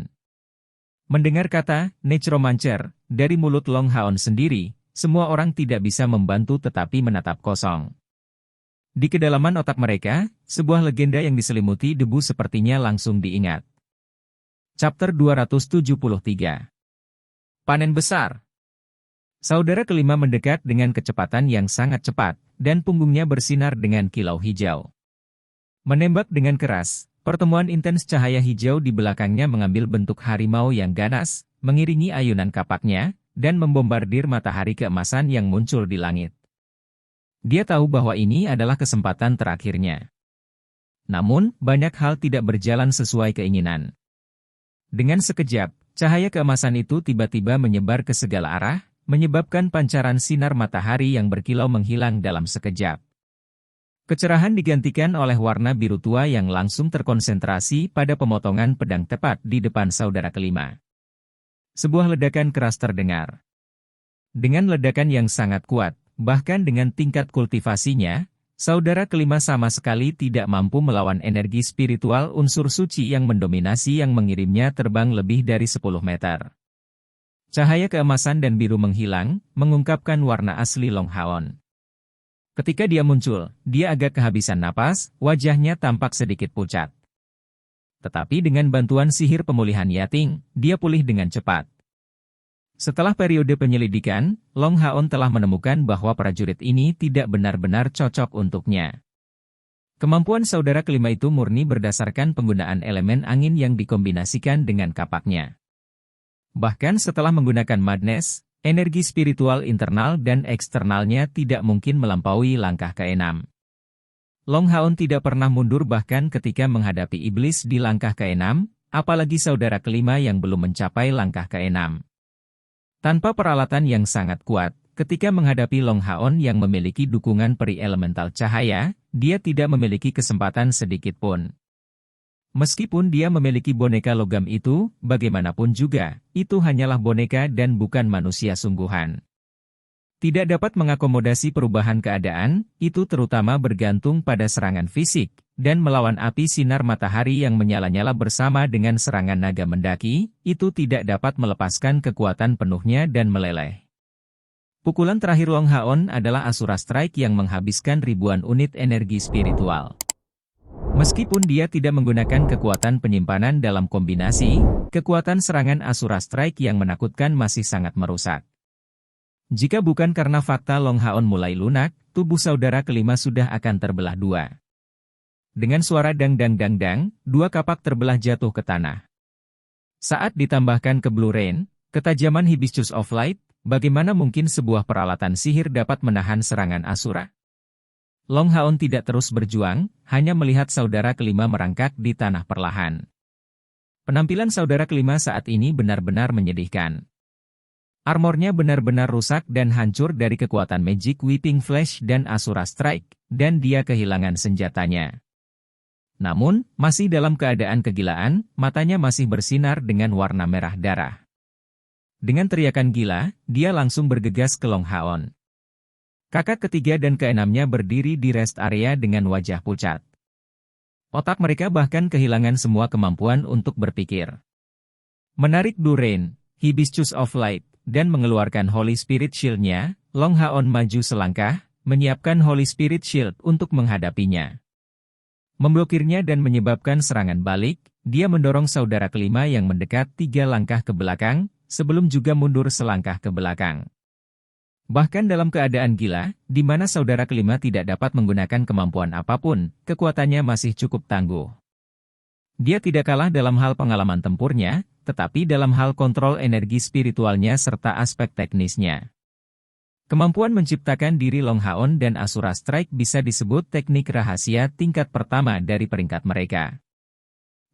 Mendengar kata Necromancer dari mulut Long Haon sendiri, semua orang tidak bisa membantu tetapi menatap kosong. Di kedalaman otak mereka, sebuah legenda yang diselimuti debu sepertinya langsung diingat. Chapter 273. Panen besar. Saudara kelima mendekat dengan kecepatan yang sangat cepat, dan punggungnya bersinar dengan kilau hijau. Menembak dengan keras, pertemuan intens cahaya hijau di belakangnya mengambil bentuk harimau yang ganas, mengiringi ayunan kapaknya, dan membombardir matahari keemasan yang muncul di langit. Dia tahu bahwa ini adalah kesempatan terakhirnya. Namun, banyak hal tidak berjalan sesuai keinginan. Dengan sekejap, cahaya keemasan itu tiba-tiba menyebar ke segala arah, menyebabkan pancaran sinar matahari yang berkilau menghilang dalam sekejap. Kecerahan digantikan oleh warna biru tua yang langsung terkonsentrasi pada pemotongan pedang tepat di depan saudara kelima. Sebuah ledakan keras terdengar. Dengan ledakan yang sangat kuat, bahkan dengan tingkat kultivasinya, saudara kelima sama sekali tidak mampu melawan energi spiritual unsur suci yang mendominasi yang mengirimnya terbang lebih dari 10 meter. Cahaya keemasan dan biru menghilang, mengungkapkan warna asli Long Haon. Ketika dia muncul, dia agak kehabisan napas, wajahnya tampak sedikit pucat. Tetapi dengan bantuan sihir pemulihan Yating, dia pulih dengan cepat. Setelah periode penyelidikan, Long Haon telah menemukan bahwa prajurit ini tidak benar-benar cocok untuknya. Kemampuan saudara kelima itu murni berdasarkan penggunaan elemen angin yang dikombinasikan dengan kapaknya. Bahkan setelah menggunakan madness, energi spiritual internal dan eksternalnya tidak mungkin melampaui langkah ke-6. Long Haon tidak pernah mundur bahkan ketika menghadapi iblis di langkah ke-6, apalagi saudara kelima yang belum mencapai langkah ke-6. Tanpa peralatan yang sangat kuat, ketika menghadapi Long Haon yang memiliki dukungan peri elemental cahaya, dia tidak memiliki kesempatan sedikit pun. Meskipun dia memiliki boneka logam itu, bagaimanapun juga, itu hanyalah boneka dan bukan manusia sungguhan. Tidak dapat mengakomodasi perubahan keadaan, itu terutama bergantung pada serangan fisik, dan melawan api sinar matahari yang menyala-nyala bersama dengan serangan naga mendaki, itu tidak dapat melepaskan kekuatan penuhnya dan meleleh. Pukulan terakhir Long Haon adalah Asura Strike yang menghabiskan ribuan unit energi spiritual. Meskipun dia tidak menggunakan kekuatan penyimpanan dalam kombinasi, kekuatan serangan Asura Strike yang menakutkan masih sangat merusak. Jika bukan karena fakta Long Haon mulai lunak, tubuh saudara kelima sudah akan terbelah dua. Dengan suara dang-dang-dang-dang, dua kapak terbelah jatuh ke tanah. Saat ditambahkan ke Blue Rain, ketajaman Hibiscus of Light, bagaimana mungkin sebuah peralatan sihir dapat menahan serangan Asura? Long Haon tidak terus berjuang, hanya melihat saudara kelima merangkak di tanah perlahan. Penampilan saudara kelima saat ini benar-benar menyedihkan. Armornya benar-benar rusak dan hancur dari kekuatan Magic Whipping Flash dan Asura Strike, dan dia kehilangan senjatanya. Namun, masih dalam keadaan kegilaan, matanya masih bersinar dengan warna merah darah. Dengan teriakan gila, dia langsung bergegas ke Long Haon. Kakak ketiga dan keenamnya berdiri di rest area dengan wajah pucat. Otak mereka bahkan kehilangan semua kemampuan untuk berpikir. Menarik Blue Rain, Hibiscus of Light, dan mengeluarkan Holy Spirit Shield-nya, Long Haon maju selangkah, menyiapkan Holy Spirit Shield untuk menghadapinya. Memblokirnya dan menyebabkan serangan balik, dia mendorong saudara kelima yang mendekat 3 langkah ke belakang, sebelum juga mundur selangkah ke belakang. Bahkan dalam keadaan gila, di mana saudara kelima tidak dapat menggunakan kemampuan apapun, kekuatannya masih cukup tangguh. Dia tidak kalah dalam hal pengalaman tempurnya, tetapi dalam hal kontrol energi spiritualnya serta aspek teknisnya. Kemampuan menciptakan diri Long Haon dan Asura Strike bisa disebut teknik rahasia tingkat pertama dari peringkat mereka.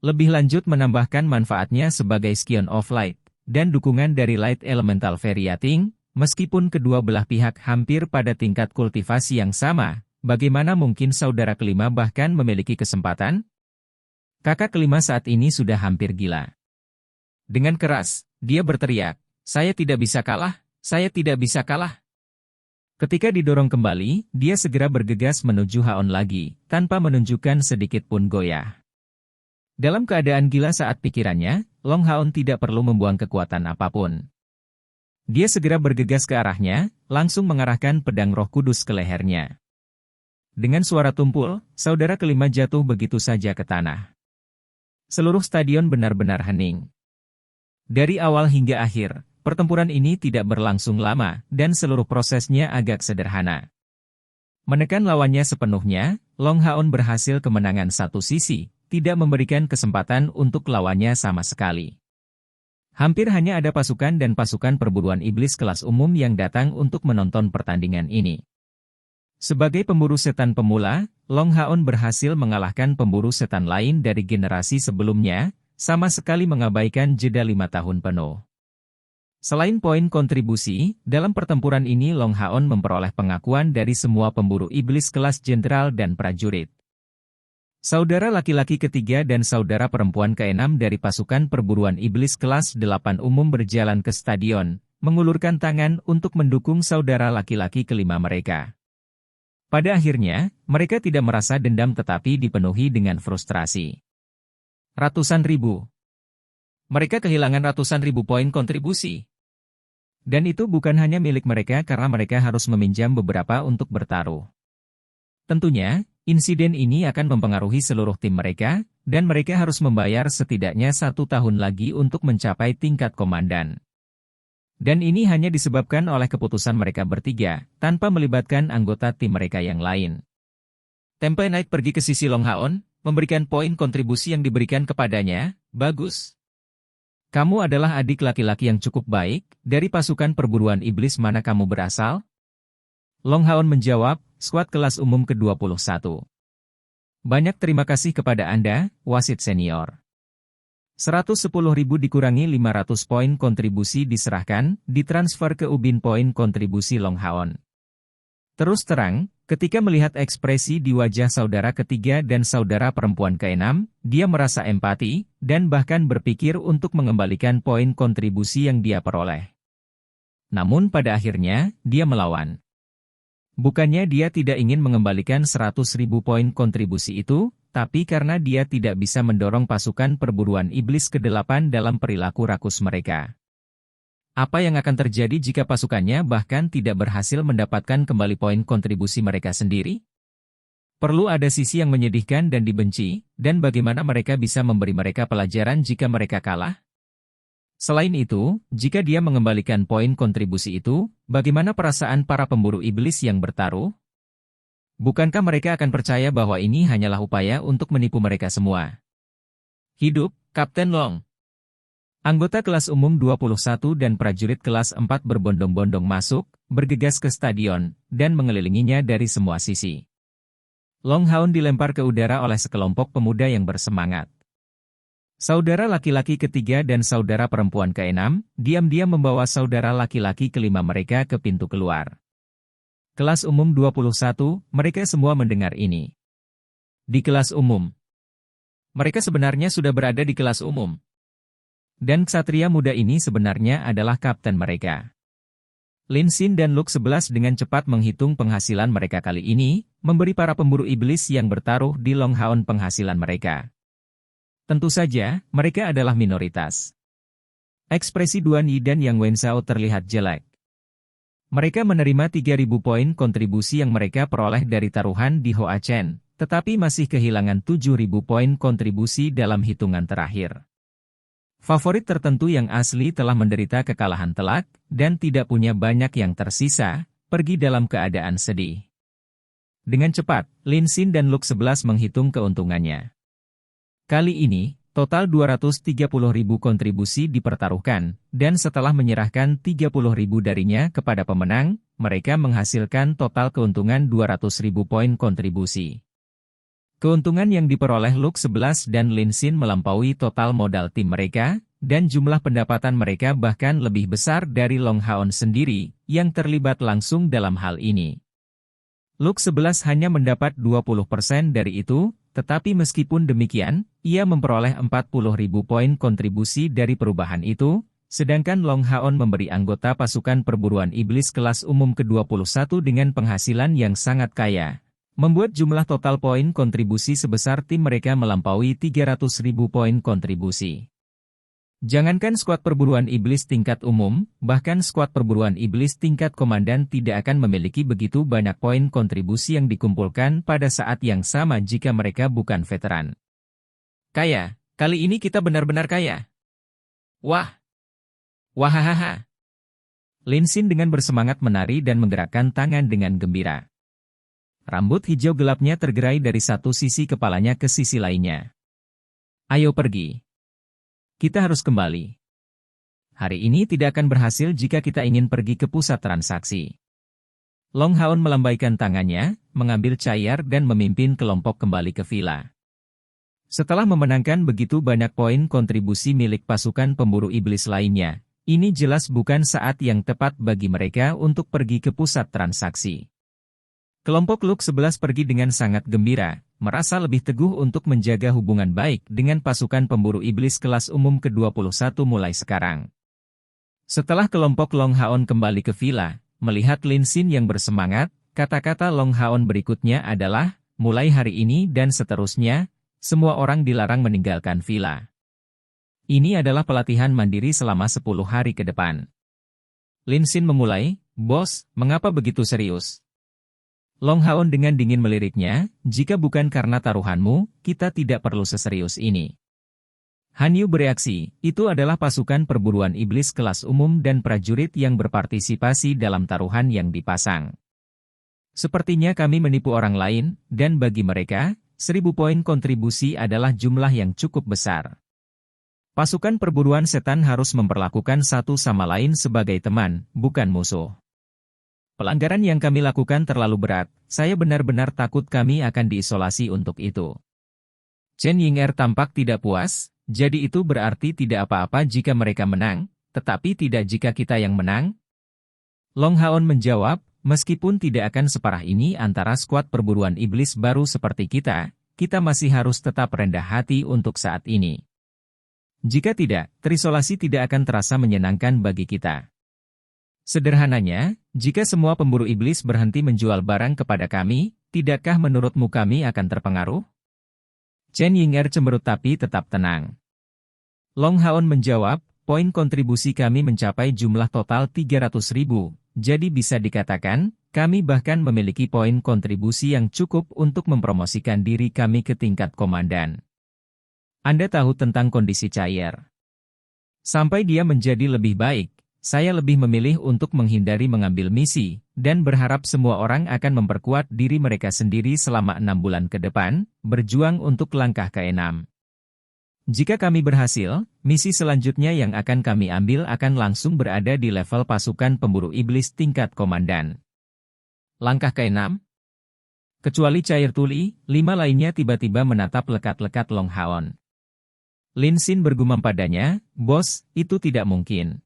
Lebih lanjut menambahkan manfaatnya sebagai Scion of Light, dan dukungan dari Light Elemental Variating, meskipun kedua belah pihak hampir pada tingkat kultivasi yang sama, bagaimana mungkin saudara kelima bahkan memiliki kesempatan? Kakak kelima saat ini sudah hampir gila. Dengan keras, dia berteriak, "Saya tidak bisa kalah, saya tidak bisa kalah." Ketika didorong kembali, dia segera bergegas menuju Haon lagi, tanpa menunjukkan sedikit pun goyah. Dalam keadaan gila saat pikirannya, Long Haon tidak perlu membuang kekuatan apapun. Dia segera bergegas ke arahnya, langsung mengarahkan pedang Roh Kudus ke lehernya. Dengan suara tumpul, saudara kelima jatuh begitu saja ke tanah. Seluruh stadion benar-benar hening. Dari awal hingga akhir, pertempuran ini tidak berlangsung lama, dan seluruh prosesnya agak sederhana. Menekan lawannya sepenuhnya, Long Haon berhasil kemenangan satu sisi, tidak memberikan kesempatan untuk lawannya sama sekali. Hampir hanya ada pasukan dan pasukan perburuan iblis kelas umum yang datang untuk menonton pertandingan ini. Sebagai pemburu setan pemula, Long Haon berhasil mengalahkan pemburu setan lain dari generasi sebelumnya, sama sekali mengabaikan jeda 5 tahun penuh. Selain poin kontribusi, dalam pertempuran ini Long Haon memperoleh pengakuan dari semua pemburu iblis kelas jenderal dan prajurit. Saudara laki-laki ketiga dan saudara perempuan keenam dari pasukan perburuan iblis kelas 8 umum berjalan ke stadion, mengulurkan tangan untuk mendukung saudara laki-laki kelima mereka. Pada akhirnya, mereka tidak merasa dendam tetapi dipenuhi dengan frustrasi. Ratusan ribu. Mereka kehilangan ratusan ribu poin kontribusi. Dan itu bukan hanya milik mereka karena mereka harus meminjam beberapa untuk bertaruh. Tentunya, insiden ini akan mempengaruhi seluruh tim mereka, dan mereka harus membayar setidaknya 1 tahun lagi untuk mencapai tingkat komandan. Dan ini hanya disebabkan oleh keputusan mereka bertiga, tanpa melibatkan anggota tim mereka yang lain. Tempe naik pergi ke sisi Long Haon, memberikan poin kontribusi yang diberikan kepadanya, bagus. Kamu adalah adik laki-laki yang cukup baik, dari pasukan perburuan iblis mana kamu berasal? Long Haon menjawab, skuad kelas umum ke-21. Banyak terima kasih kepada Anda, wasit senior. 110.000 dikurangi 500 poin kontribusi diserahkan, ditransfer ke ubin poin kontribusi Long Haon. Terus terang, ketika melihat ekspresi di wajah saudara ketiga dan saudara perempuan keenam, dia merasa empati, dan bahkan berpikir untuk mengembalikan poin kontribusi yang dia peroleh. Namun pada akhirnya, dia melawan. Bukannya dia tidak ingin mengembalikan 100.000 poin kontribusi itu, tapi karena dia tidak bisa mendorong pasukan perburuan iblis ke-8 dalam perilaku rakus mereka. Apa yang akan terjadi jika pasukannya bahkan tidak berhasil mendapatkan kembali poin kontribusi mereka sendiri? Perlu ada sisi yang menyedihkan dan dibenci, dan bagaimana mereka bisa memberi mereka pelajaran jika mereka kalah? Selain itu, jika dia mengembalikan poin kontribusi itu, bagaimana perasaan para pemburu iblis yang bertaruh? Bukankah mereka akan percaya bahwa ini hanyalah upaya untuk menipu mereka semua? Hidup, Kapten Long! Anggota kelas umum 21 dan prajurit kelas 4 berbondong-bondong masuk, bergegas ke stadion, dan mengelilinginya dari semua sisi. Longhound dilempar ke udara oleh sekelompok pemuda yang bersemangat. Saudara laki-laki ketiga dan saudara perempuan keenam, diam-diam membawa saudara laki-laki kelima mereka ke pintu keluar. Kelas umum 21, mereka semua mendengar ini. Di kelas umum. Mereka sebenarnya sudah berada di kelas umum. Dan ksatria muda ini sebenarnya adalah kapten mereka. Lin Xin dan Luke 11 dengan cepat menghitung penghasilan mereka kali ini, memberi para pemburu iblis yang bertaruh di Longhound penghasilan mereka. Tentu saja, mereka adalah minoritas. Ekspresi Duan Yi dan Yang Wenzhao terlihat jelek. Mereka menerima 3.000 poin kontribusi yang mereka peroleh dari taruhan di Hoa Chen, tetapi masih kehilangan 7.000 poin kontribusi dalam hitungan terakhir. Favorit tertentu yang asli telah menderita kekalahan telak, dan tidak punya banyak yang tersisa, pergi dalam keadaan sedih. Dengan cepat, Lin Xin dan Luke 11 menghitung keuntungannya. Kali ini, total 230.000 kontribusi dipertaruhkan, dan setelah menyerahkan 30.000 darinya kepada pemenang, mereka menghasilkan total keuntungan 200.000 poin kontribusi. Keuntungan yang diperoleh Luke 11 dan Lin Xin melampaui total modal tim mereka, dan jumlah pendapatan mereka bahkan lebih besar dari Longhound sendiri, yang terlibat langsung dalam hal ini. Luke 11 hanya mendapat 20% dari itu, tetapi meskipun demikian, ia memperoleh 40.000 poin kontribusi dari perubahan itu, sedangkan Longhound memberi anggota pasukan perburuan iblis kelas umum ke-21 dengan penghasilan yang sangat kaya, membuat jumlah total poin kontribusi sebesar tim mereka melampaui 300.000 poin kontribusi. Jangankan skuad perburuan iblis tingkat umum, bahkan skuad perburuan iblis tingkat komandan tidak akan memiliki begitu banyak poin kontribusi yang dikumpulkan pada saat yang sama jika mereka bukan veteran. Kaya, kali ini kita benar-benar kaya. Wah! Wahahaha! Lin Xin dengan bersemangat menari dan menggerakkan tangan dengan gembira. Rambut hijau gelapnya tergerai dari satu sisi kepalanya ke sisi lainnya. Ayo pergi. Kita harus kembali. Hari ini tidak akan berhasil jika kita ingin pergi ke pusat transaksi. Longhound melambaikan tangannya, mengambil cayar dan memimpin kelompok kembali ke villa. Setelah memenangkan begitu banyak poin kontribusi milik pasukan pemburu iblis lainnya, ini jelas bukan saat yang tepat bagi mereka untuk pergi ke pusat transaksi. Kelompok Luke 11 pergi dengan sangat gembira, merasa lebih teguh untuk menjaga hubungan baik dengan pasukan pemburu iblis kelas umum ke-21 mulai sekarang. Setelah kelompok Longhound kembali ke villa, melihat Lin Xin yang bersemangat, kata-kata Longhound berikutnya adalah, mulai hari ini dan seterusnya, semua orang dilarang meninggalkan villa. Ini adalah pelatihan mandiri selama 10 hari ke depan. Lin Xin memulai, "Bos, mengapa begitu serius?" Longhound dengan dingin meliriknya, "Jika bukan karena taruhanmu, kita tidak perlu seserius ini." Han Yu bereaksi, "Itu adalah pasukan perburuan iblis kelas umum dan prajurit yang berpartisipasi dalam taruhan yang dipasang. Sepertinya kami menipu orang lain, dan bagi mereka, 1.000 poin kontribusi adalah jumlah yang cukup besar. Pasukan perburuan setan harus memperlakukan satu sama lain sebagai teman, bukan musuh. Pelanggaran yang kami lakukan terlalu berat, saya benar-benar takut kami akan diisolasi untuk itu." Chen Ying'er tampak tidak puas, "Jadi itu berarti tidak apa-apa jika mereka menang, tetapi tidak jika kita yang menang?" Longhound menjawab, "Meskipun tidak akan separah ini antara skuad perburuan iblis baru seperti kita masih harus tetap rendah hati untuk saat ini. Jika tidak, terisolasi tidak akan terasa menyenangkan bagi kita." Sederhananya, jika semua pemburu iblis berhenti menjual barang kepada kami, tidakkah menurutmu kami akan terpengaruh? Chen Yinger cemberut tapi tetap tenang. Long Haon menjawab, poin kontribusi kami mencapai jumlah total 300.000, jadi bisa dikatakan, kami bahkan memiliki poin kontribusi yang cukup untuk mempromosikan diri kami ke tingkat komandan. Anda tahu tentang kondisi cair. Sampai dia menjadi lebih baik, saya lebih memilih untuk menghindari mengambil misi, dan berharap semua orang akan memperkuat diri mereka sendiri selama 6 bulan ke depan, berjuang untuk langkah ke-6. Jika kami berhasil, misi selanjutnya yang akan kami ambil akan langsung berada di level pasukan pemburu iblis tingkat komandan. Langkah ke-6? Kecuali Cair Tuli, 5 lainnya tiba-tiba menatap lekat-lekat Long Haon. Lin Xin bergumam padanya, "Bos, itu tidak mungkin.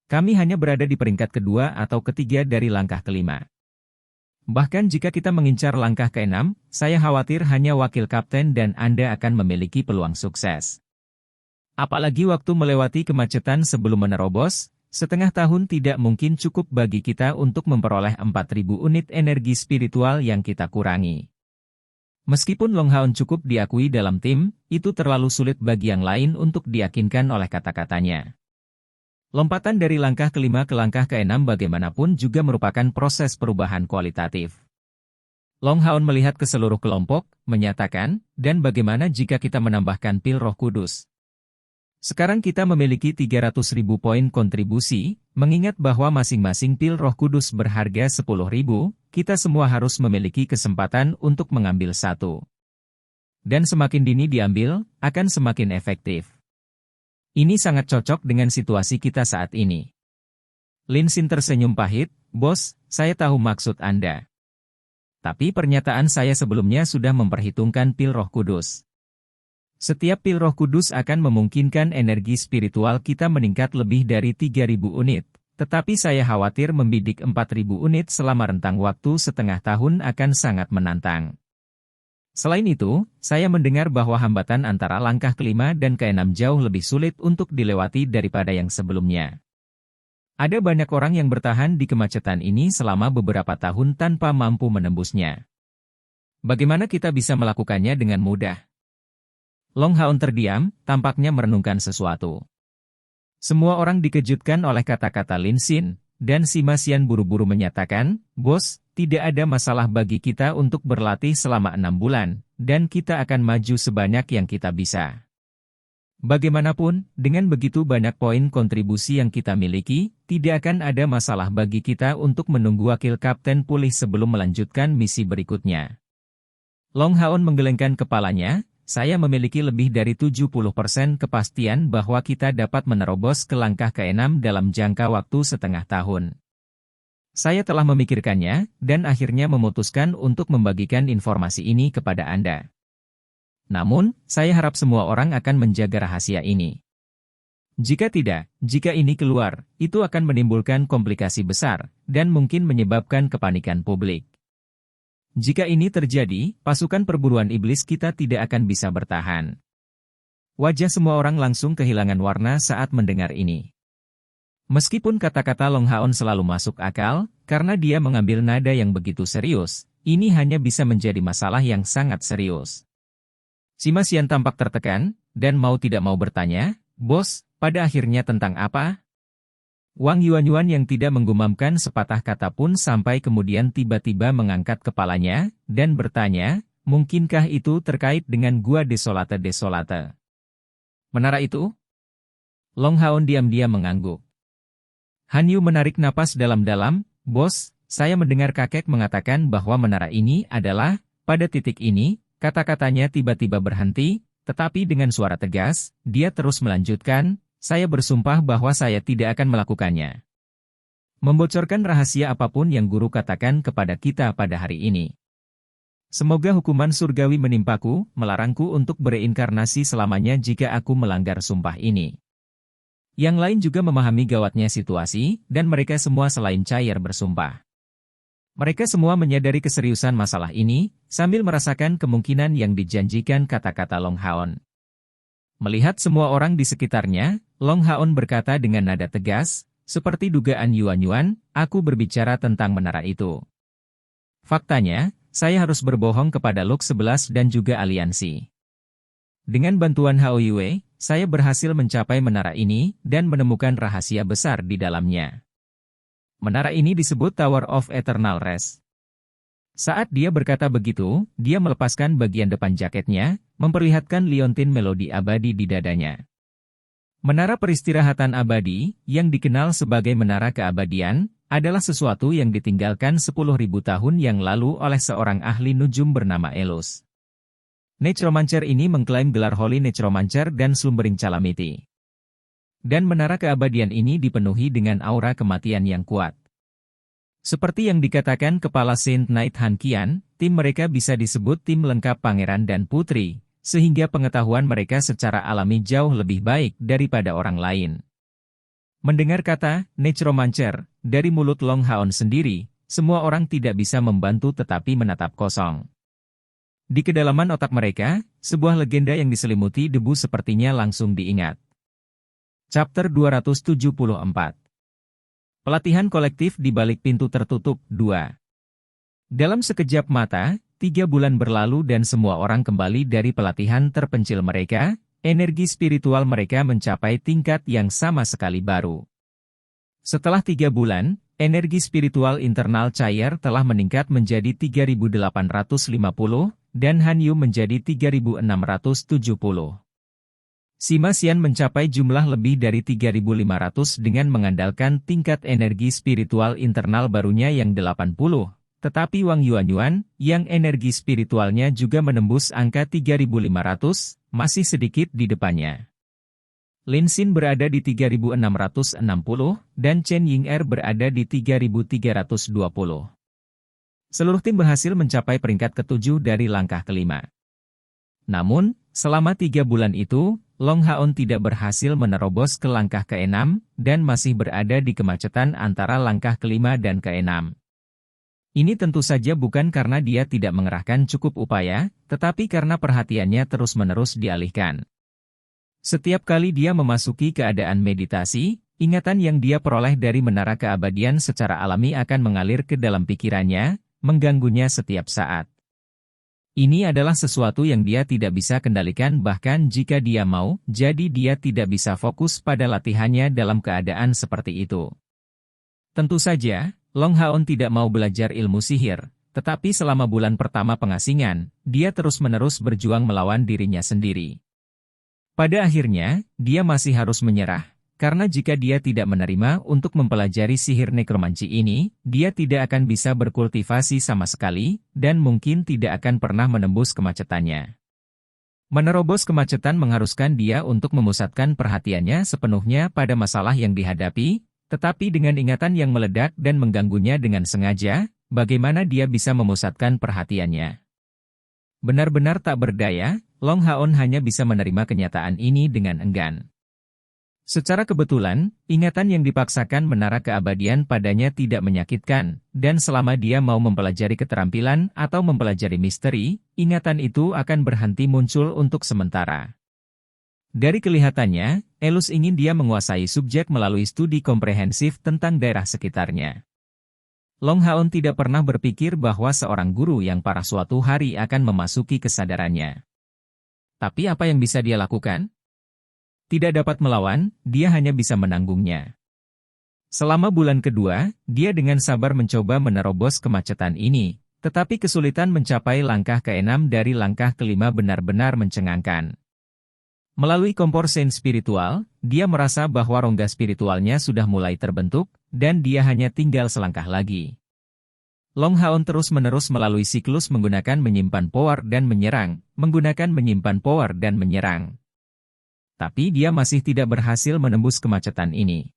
Kami hanya berada di peringkat kedua atau ketiga dari langkah ke-5. Bahkan jika kita mengincar langkah ke-6, saya khawatir hanya wakil kapten dan Anda akan memiliki peluang sukses. Apalagi waktu melewati kemacetan sebelum menerobos, setengah tahun tidak mungkin cukup bagi kita untuk memperoleh 4.000 unit energi spiritual yang kita kurangi. Meskipun Long Haon cukup diakui dalam tim, itu terlalu sulit bagi yang lain untuk diyakinkan oleh kata-katanya. Lompatan dari langkah ke-5 ke langkah ke-6 bagaimanapun juga merupakan proses perubahan kualitatif. Long Haon melihat ke seluruh kelompok, menyatakan, dan bagaimana jika kita menambahkan pil Roh Kudus? Sekarang kita memiliki 300.000 poin kontribusi, mengingat bahwa masing-masing pil Roh Kudus berharga 10.000, kita semua harus memiliki kesempatan untuk mengambil satu. Dan semakin dini diambil, akan semakin efektif. Ini sangat cocok dengan situasi kita saat ini. Lin Xin tersenyum pahit, "Bos, saya tahu maksud Anda. Tapi pernyataan saya sebelumnya sudah memperhitungkan pil Roh Kudus. Setiap pil Roh Kudus akan memungkinkan energi spiritual kita meningkat lebih dari 3.000 unit, tetapi saya khawatir membidik 4.000 unit selama rentang waktu setengah tahun akan sangat menantang. Selain itu, saya mendengar bahwa hambatan antara langkah ke-5 dan ke-6 jauh lebih sulit untuk dilewati daripada yang sebelumnya. Ada banyak orang yang bertahan di kemacetan ini selama beberapa tahun tanpa mampu menembusnya. Bagaimana kita bisa melakukannya dengan mudah?" Long Haon terdiam, tampaknya merenungkan sesuatu. Semua orang dikejutkan oleh kata-kata Lin Xin, dan Sima Xian buru-buru menyatakan, "Bos, tidak ada masalah bagi kita untuk berlatih selama 6 bulan, dan kita akan maju sebanyak yang kita bisa. Bagaimanapun, dengan begitu banyak poin kontribusi yang kita miliki, tidak akan ada masalah bagi kita untuk menunggu wakil kapten pulih sebelum melanjutkan misi berikutnya." Long Haon menggelengkan kepalanya, "Saya memiliki lebih dari 70% kepastian bahwa kita dapat menerobos ke langkah ke-6 dalam jangka waktu setengah tahun. Saya telah memikirkannya, dan akhirnya memutuskan untuk membagikan informasi ini kepada Anda. Namun, saya harap semua orang akan menjaga rahasia ini. Jika tidak, jika ini keluar, itu akan menimbulkan komplikasi besar, dan mungkin menyebabkan kepanikan publik. Jika ini terjadi, pasukan perburuan iblis kita tidak akan bisa bertahan." Wajah semua orang langsung kehilangan warna saat mendengar ini. Meskipun kata-kata Long Haon selalu masuk akal, karena dia mengambil nada yang begitu serius, ini hanya bisa menjadi masalah yang sangat serius. Sima Xian tampak tertekan, dan mau tidak mau bertanya, "Bos, pada akhirnya tentang apa?" Wang Yuanyuan yang tidak menggumamkan sepatah kata pun sampai kemudian tiba-tiba mengangkat kepalanya, dan bertanya, "Mungkinkah itu terkait dengan Gua Desolate-Desolate? Menara itu?" Long Haon diam-diam mengangguk. Han Yu menarik napas dalam-dalam, "Bos, saya mendengar kakek mengatakan bahwa menara ini adalah, pada titik ini," kata-katanya tiba-tiba berhenti, tetapi dengan suara tegas, dia terus melanjutkan, "Saya bersumpah bahwa saya tidak akan melakukannya. Membocorkan rahasia apapun yang guru katakan kepada kita pada hari ini. Semoga hukuman surgawi menimpaku, melarangku untuk bereinkarnasi selamanya jika aku melanggar sumpah ini." Yang lain juga memahami gawatnya situasi, dan mereka semua selain cair bersumpah. Mereka semua menyadari keseriusan masalah ini, sambil merasakan kemungkinan yang dijanjikan kata-kata Long Haon. Melihat semua orang di sekitarnya, Long Haon berkata dengan nada tegas, Seperti dugaan Yuan, aku berbicara tentang menara itu. Faktanya, saya harus berbohong kepada Luk 11 dan juga aliansi. Dengan bantuan Hao Yue, saya berhasil mencapai menara ini dan menemukan rahasia besar di dalamnya. Menara ini disebut Tower of Eternal Rest. Saat dia berkata begitu, dia melepaskan bagian depan jaketnya, memperlihatkan liontin melodi abadi di dadanya. Menara peristirahatan abadi, yang dikenal sebagai menara keabadian, adalah sesuatu yang ditinggalkan 10.000 tahun yang lalu oleh seorang ahli nujum bernama Elus. Necromancer ini mengklaim gelar Holy Necromancer dan Slumbering Calamity. Dan menara keabadian ini dipenuhi dengan aura kematian yang kuat. Seperti yang dikatakan Kepala Saint Knight Han Qian, tim mereka bisa disebut tim lengkap pangeran dan putri, sehingga pengetahuan mereka secara alami jauh lebih baik daripada orang lain. Mendengar kata Necromancer dari mulut Long Haon sendiri, semua orang tidak bisa membantu tetapi menatap kosong. Di kedalaman otak mereka, sebuah legenda yang diselimuti debu sepertinya langsung diingat. Chapter 274. Pelatihan kolektif di balik pintu tertutup 2. Dalam sekejap mata, 3 bulan berlalu dan semua orang kembali dari pelatihan terpencil mereka, energi spiritual mereka mencapai tingkat yang sama sekali baru. Setelah 3 bulan, energi spiritual internal Cair telah meningkat menjadi 3.850, dan Hanyu menjadi 3.670. Sima Xian mencapai jumlah lebih dari 3.500 dengan mengandalkan tingkat energi spiritual internal barunya yang 80. Tetapi Wang Yuanyuan, yang energi spiritualnya juga menembus angka 3.500, masih sedikit di depannya. Lin Xin berada di 3.660, dan Chen Ying'er berada di 3.320. Seluruh tim berhasil mencapai peringkat ke-7 dari langkah kelima. Namun, selama 3 bulan itu, Long Haon tidak berhasil menerobos ke langkah ke-6, dan masih berada di kemacetan antara langkah kelima dan ke-6. Ini tentu saja bukan karena dia tidak mengerahkan cukup upaya, tetapi karena perhatiannya terus-menerus dialihkan. Setiap kali dia memasuki keadaan meditasi, ingatan yang dia peroleh dari menara keabadian secara alami akan mengalir ke dalam pikirannya, mengganggunya setiap saat. Ini adalah sesuatu yang dia tidak bisa kendalikan bahkan jika dia mau, jadi dia tidak bisa fokus pada latihannya dalam keadaan seperti itu. Tentu saja, Long Haon tidak mau belajar ilmu sihir, tetapi selama bulan pertama pengasingan, dia terus-menerus berjuang melawan dirinya sendiri. Pada akhirnya, dia masih harus menyerah, karena jika dia tidak menerima untuk mempelajari sihir nekromanci ini, dia tidak akan bisa berkultivasi sama sekali, dan mungkin tidak akan pernah menembus kemacetannya. Menerobos kemacetan mengharuskan dia untuk memusatkan perhatiannya sepenuhnya pada masalah yang dihadapi, tetapi dengan ingatan yang meledak dan mengganggunya dengan sengaja, bagaimana dia bisa memusatkan perhatiannya? Benar-benar tak berdaya, Long Haon hanya bisa menerima kenyataan ini dengan enggan. Secara kebetulan, ingatan yang dipaksakan menara keabadian padanya tidak menyakitkan, dan selama dia mau mempelajari keterampilan atau mempelajari misteri, ingatan itu akan berhenti muncul untuk sementara. Dari kelihatannya, Elus ingin dia menguasai subjek melalui studi komprehensif tentang daerah sekitarnya. Long Haon tidak pernah berpikir bahwa seorang guru yang parah suatu hari akan memasuki kesadarannya. Tapi apa yang bisa dia lakukan? Tidak dapat melawan, dia hanya bisa menanggungnya. Selama bulan kedua, dia dengan sabar mencoba menerobos kemacetan ini, tetapi kesulitan mencapai langkah ke-6 dari langkah kelima benar-benar mencengangkan. Melalui kompor sen spiritual, dia merasa bahwa rongga spiritualnya sudah mulai terbentuk, dan dia hanya tinggal selangkah lagi. Long Haon terus-menerus melalui siklus menggunakan menyimpan power dan menyerang, menggunakan menyimpan power dan menyerang. Tapi dia masih tidak berhasil menembus kemacetan ini.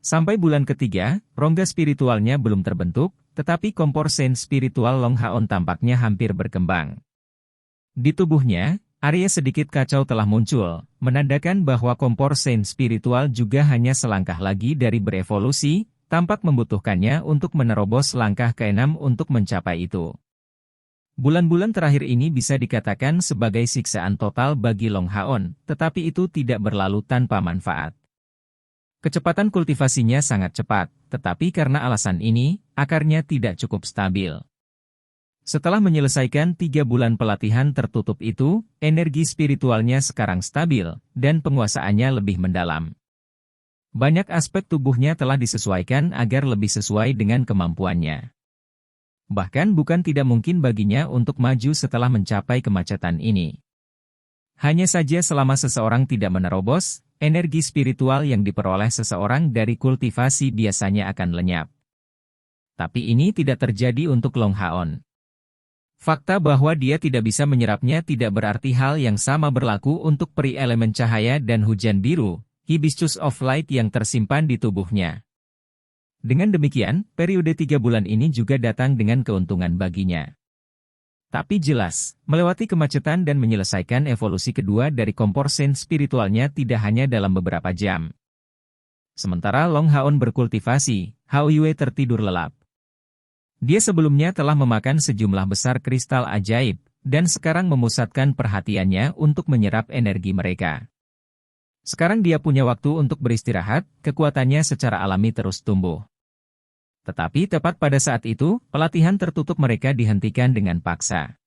Sampai bulan ketiga, rongga spiritualnya belum terbentuk, tetapi kompor sen spiritual Long Haon tampaknya hampir berkembang. Di tubuhnya, area sedikit kacau telah muncul, menandakan bahwa kompor sen spiritual juga hanya selangkah lagi dari berevolusi, tampak membutuhkannya untuk menerobos langkah ke-6 untuk mencapai itu. Bulan-bulan terakhir ini bisa dikatakan sebagai siksaan total bagi Long Haon, tetapi itu tidak berlalu tanpa manfaat. Kecepatan kultivasinya sangat cepat, tetapi karena alasan ini, akarnya tidak cukup stabil. Setelah menyelesaikan 3 bulan pelatihan tertutup itu, energi spiritualnya sekarang stabil, dan penguasaannya lebih mendalam. Banyak aspek tubuhnya telah disesuaikan agar lebih sesuai dengan kemampuannya. Bahkan bukan tidak mungkin baginya untuk maju setelah mencapai kemacetan ini. Hanya saja selama seseorang tidak menerobos, energi spiritual yang diperoleh seseorang dari kultivasi biasanya akan lenyap. Tapi ini tidak terjadi untuk Long Haon. Fakta bahwa dia tidak bisa menyerapnya tidak berarti hal yang sama berlaku untuk peri elemen cahaya dan hujan biru, Hibiscus of Light yang tersimpan di tubuhnya. Dengan demikian, periode 3 bulan ini juga datang dengan keuntungan baginya. Tapi jelas, melewati kemacetan dan menyelesaikan evolusi kedua dari kompor sen spiritualnya tidak hanya dalam beberapa jam. Sementara Long Haon berkultivasi, Hao Yue tertidur lelap. Dia sebelumnya telah memakan sejumlah besar kristal ajaib, dan sekarang memusatkan perhatiannya untuk menyerap energi mereka. Sekarang dia punya waktu untuk beristirahat, kekuatannya secara alami terus tumbuh. Tetapi tepat pada saat itu, pelatihan tertutup mereka dihentikan dengan paksa.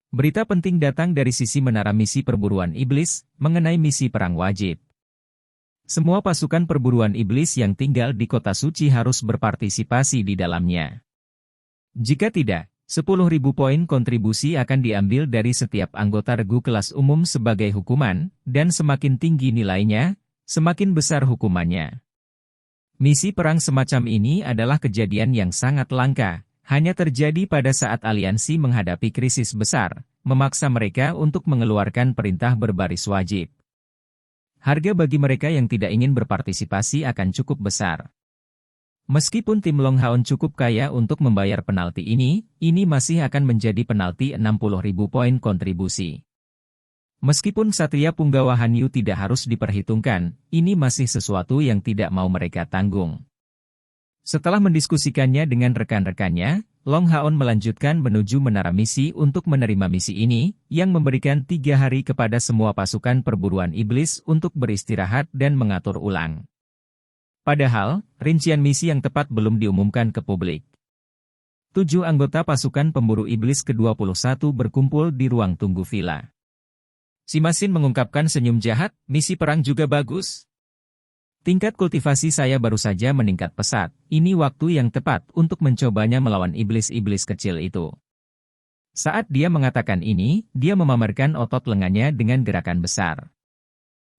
Berita penting datang dari sisi menara misi perburuan iblis, mengenai misi perang wajib. Semua pasukan perburuan iblis yang tinggal di kota suci harus berpartisipasi di dalamnya. Jika tidak, 10.000 poin kontribusi akan diambil dari setiap anggota regu kelas umum sebagai hukuman, dan semakin tinggi nilainya, semakin besar hukumannya. Misi perang semacam ini adalah kejadian yang sangat langka, hanya terjadi pada saat aliansi menghadapi krisis besar, memaksa mereka untuk mengeluarkan perintah berbaris wajib. Harga bagi mereka yang tidak ingin berpartisipasi akan cukup besar. Meskipun tim Long Haon cukup kaya untuk membayar penalti ini masih akan menjadi penalti 60.000 poin kontribusi. Meskipun Satria Punggawa Hanyu tidak harus diperhitungkan, ini masih sesuatu yang tidak mau mereka tanggung. Setelah mendiskusikannya dengan rekan-rekannya, Long Haon melanjutkan menuju menara misi untuk menerima misi ini, yang memberikan 3 hari kepada semua pasukan perburuan iblis untuk beristirahat dan mengatur ulang. Padahal, rincian misi yang tepat belum diumumkan ke publik. 7 anggota pasukan pemburu iblis ke-21 berkumpul di ruang tunggu villa. Si Masin mengungkapkan senyum jahat, misi perang juga bagus. Tingkat kultivasi saya baru saja meningkat pesat, ini waktu yang tepat untuk mencobanya melawan iblis-iblis kecil itu. Saat dia mengatakan ini, dia memamerkan otot lengannya dengan gerakan besar.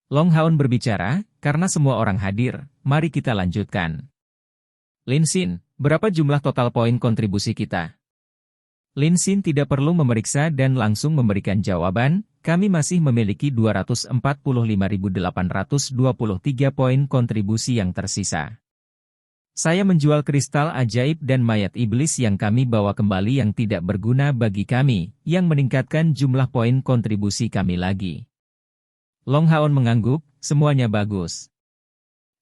Long Haon berbicara, karena semua orang hadir, mari kita lanjutkan. Lin Xin, berapa jumlah total poin kontribusi kita? Lin Xin tidak perlu memeriksa dan langsung memberikan jawaban, kami masih memiliki 245.823 poin kontribusi yang tersisa. Saya menjual kristal ajaib dan mayat iblis yang kami bawa kembali yang tidak berguna bagi kami, yang meningkatkan jumlah poin kontribusi kami lagi. Long Haon mengangguk, semuanya bagus.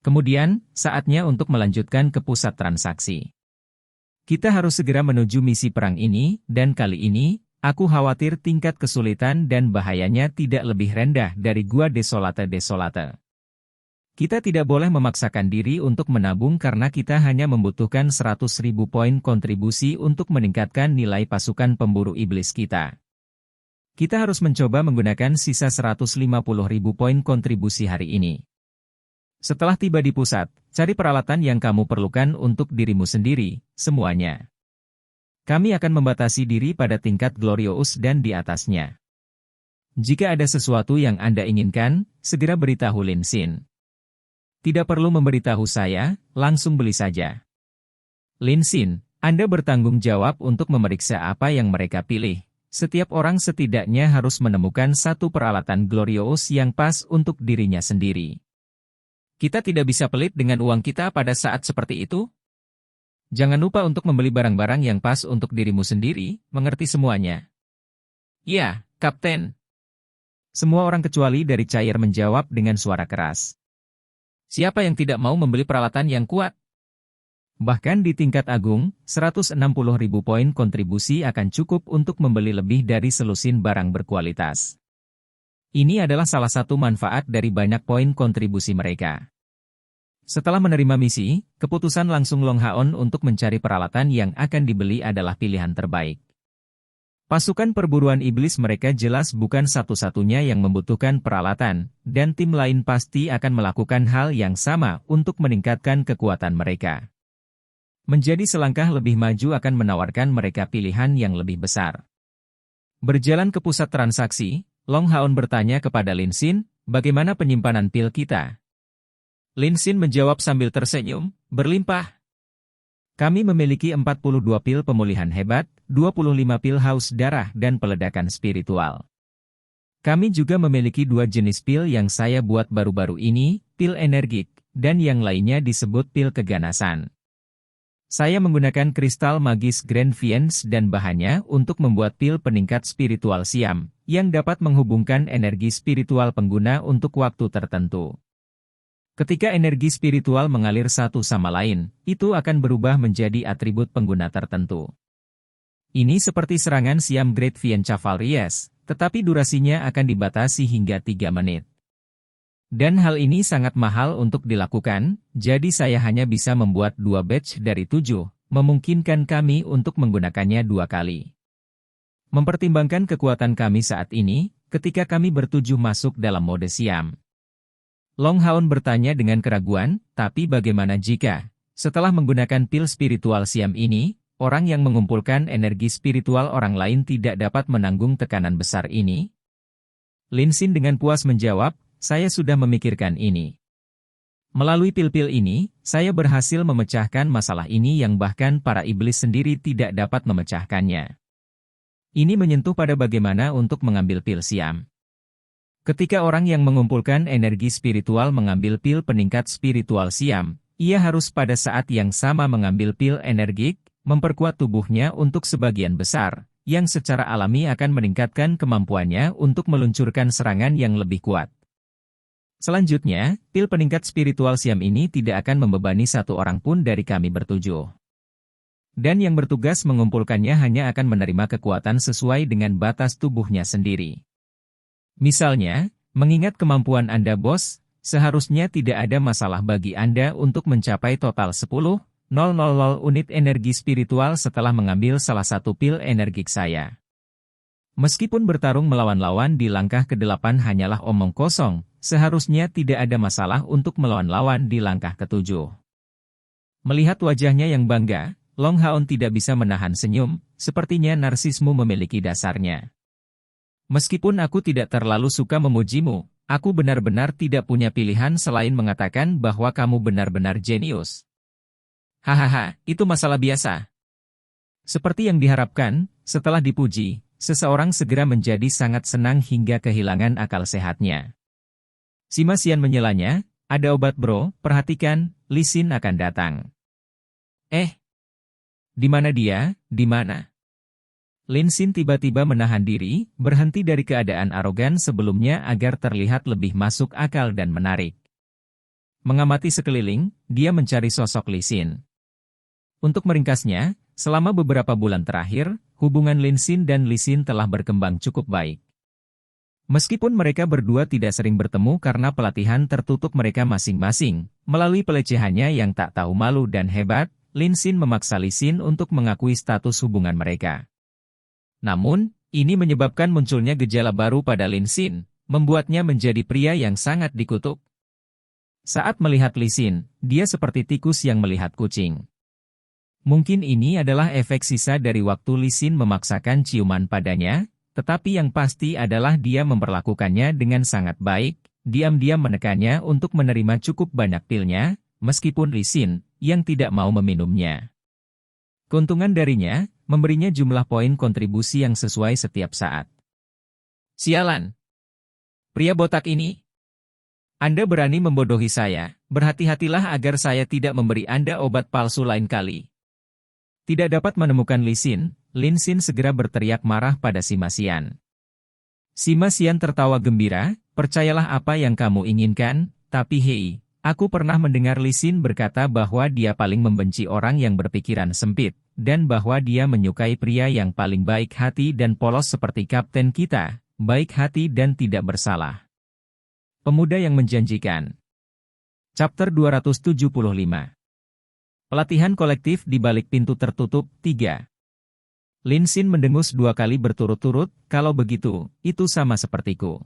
Kemudian, saatnya untuk melanjutkan ke pusat transaksi. Kita harus segera menuju misi perang ini, dan kali ini, aku khawatir tingkat kesulitan dan bahayanya tidak lebih rendah dari Gua Desolate. Kita tidak boleh memaksakan diri untuk menabung karena kita hanya membutuhkan 100.000 poin kontribusi untuk meningkatkan nilai pasukan pemburu iblis kita. Kita harus mencoba menggunakan sisa 150.000 poin kontribusi hari ini. Setelah tiba di pusat, cari peralatan yang kamu perlukan untuk dirimu sendiri, semuanya. Kami akan membatasi diri pada tingkat Glorious dan di atasnya. Jika ada sesuatu yang Anda inginkan, segera beritahu Lin Xin. Tidak perlu memberitahu saya, langsung beli saja. Lin Xin, Anda bertanggung jawab untuk memeriksa apa yang mereka pilih. Setiap orang setidaknya harus menemukan satu peralatan Glorious yang pas untuk dirinya sendiri. Kita tidak bisa pelit dengan uang kita pada saat seperti itu. Jangan lupa untuk membeli barang-barang yang pas untuk dirimu sendiri, mengerti semuanya. Ya, Kapten. Semua orang kecuali dari Cair menjawab dengan suara keras. Siapa yang tidak mau membeli peralatan yang kuat? Bahkan di tingkat agung, 160.000 poin kontribusi akan cukup untuk membeli lebih dari selusin barang berkualitas. Ini adalah salah satu manfaat dari banyak poin kontribusi mereka. Setelah menerima misi, keputusan langsung Long Haon untuk mencari peralatan yang akan dibeli adalah pilihan terbaik. Pasukan perburuan iblis mereka jelas bukan satu-satunya yang membutuhkan peralatan, dan tim lain pasti akan melakukan hal yang sama untuk meningkatkan kekuatan mereka. Menjadi selangkah lebih maju akan menawarkan mereka pilihan yang lebih besar. Berjalan ke pusat transaksi, Long Haon bertanya kepada Lin Xin, bagaimana penyimpanan pil kita? Lin Xin menjawab sambil tersenyum, berlimpah. Kami memiliki 42 pil pemulihan hebat, 25 pil haus darah dan peledakan spiritual. Kami juga memiliki 2 jenis pil yang saya buat baru-baru ini, pil energik, dan yang lainnya disebut pil keganasan. Saya menggunakan kristal magis Grand Fiends dan bahannya untuk membuat pil peningkat spiritual Siam, yang dapat menghubungkan energi spiritual pengguna untuk waktu tertentu. Ketika energi spiritual mengalir satu sama lain, itu akan berubah menjadi atribut pengguna tertentu. Ini seperti serangan Siam Great Fiend Cavaliers, tetapi durasinya akan dibatasi hingga 3 menit. Dan hal ini sangat mahal untuk dilakukan, jadi saya hanya bisa membuat 2 batch dari 7, memungkinkan kami untuk menggunakannya 2 kali. Mempertimbangkan kekuatan kami saat ini, ketika kami bertujuh masuk dalam mode Siam. Long Haon bertanya dengan keraguan, tapi bagaimana jika, setelah menggunakan pil spiritual Siam ini, orang yang mengumpulkan energi spiritual orang lain tidak dapat menanggung tekanan besar ini? Lin Xin dengan puas menjawab, saya sudah memikirkan ini. Melalui pil-pil ini, saya berhasil memecahkan masalah ini yang bahkan para iblis sendiri tidak dapat memecahkannya. Ini menyentuh pada bagaimana untuk mengambil pil Siam. Ketika orang yang mengumpulkan energi spiritual mengambil pil peningkat spiritual Siam, ia harus pada saat yang sama mengambil pil energik, memperkuat tubuhnya untuk sebagian besar, yang secara alami akan meningkatkan kemampuannya untuk meluncurkan serangan yang lebih kuat. Selanjutnya, pil peningkat spiritual Siam ini tidak akan membebani satu orang pun dari kami bertujuh. Dan yang bertugas mengumpulkannya hanya akan menerima kekuatan sesuai dengan batas tubuhnya sendiri. Misalnya, mengingat kemampuan Anda bos, seharusnya tidak ada masalah bagi Anda untuk mencapai total 10,000 unit energi spiritual setelah mengambil salah satu pil energik saya. Meskipun bertarung melawan lawan di langkah ke-8 hanyalah omong kosong, seharusnya tidak ada masalah untuk melawan lawan di langkah ke-7. Melihat wajahnya yang bangga, Long Haon tidak bisa menahan senyum, sepertinya narsisme memiliki dasarnya. Meskipun aku tidak terlalu suka memujimu, aku benar-benar tidak punya pilihan selain mengatakan bahwa kamu benar-benar jenius. Hahaha, itu masalah biasa. Seperti yang diharapkan, setelah dipuji, seseorang segera menjadi sangat senang hingga kehilangan akal sehatnya. Sima Xian menyelanya, ada obat bro, perhatikan, Li Xin akan datang. Di mana dia, di mana? Lin Xin tiba-tiba menahan diri, berhenti dari keadaan arogan sebelumnya agar terlihat lebih masuk akal dan menarik. Mengamati sekeliling, dia mencari sosok Li Xin. Untuk meringkasnya, selama beberapa bulan terakhir, hubungan Lin Xin dan Li Xin telah berkembang cukup baik. Meskipun mereka berdua tidak sering bertemu karena pelatihan tertutup mereka masing-masing, melalui pelecehannya yang tak tahu malu dan hebat, Lin Xin memaksa Li Xin untuk mengakui status hubungan mereka. Namun, ini menyebabkan munculnya gejala baru pada Lin Xin, membuatnya menjadi pria yang sangat dikutuk. Saat melihat Li Xin, dia seperti tikus yang melihat kucing. Mungkin ini adalah efek sisa dari waktu Li Xin memaksakan ciuman padanya, tetapi yang pasti adalah dia memperlakukannya dengan sangat baik, diam-diam menekannya untuk menerima cukup banyak pilnya, meskipun Li Xin, yang tidak mau meminumnya. Keuntungan darinya, memberinya jumlah poin kontribusi yang sesuai setiap saat. Sialan! Pria botak ini! Anda berani membodohi saya, berhati-hatilah agar saya tidak memberi Anda obat palsu lain kali. Tidak dapat menemukan Li Xin, Lin Xin segera berteriak marah pada Sima Xian. Sima Xian tertawa gembira, percayalah apa yang kamu inginkan, tapi hei, aku pernah mendengar Li Xin berkata bahwa dia paling membenci orang yang berpikiran sempit, dan bahwa dia menyukai pria yang paling baik hati dan polos seperti kapten kita, baik hati dan tidak bersalah. Pemuda yang menjanjikan. Chapter 275. Pelatihan kolektif di balik pintu tertutup, 3. Lin Xin mendengus 2 kali berturut-turut, kalau begitu, itu sama sepertiku.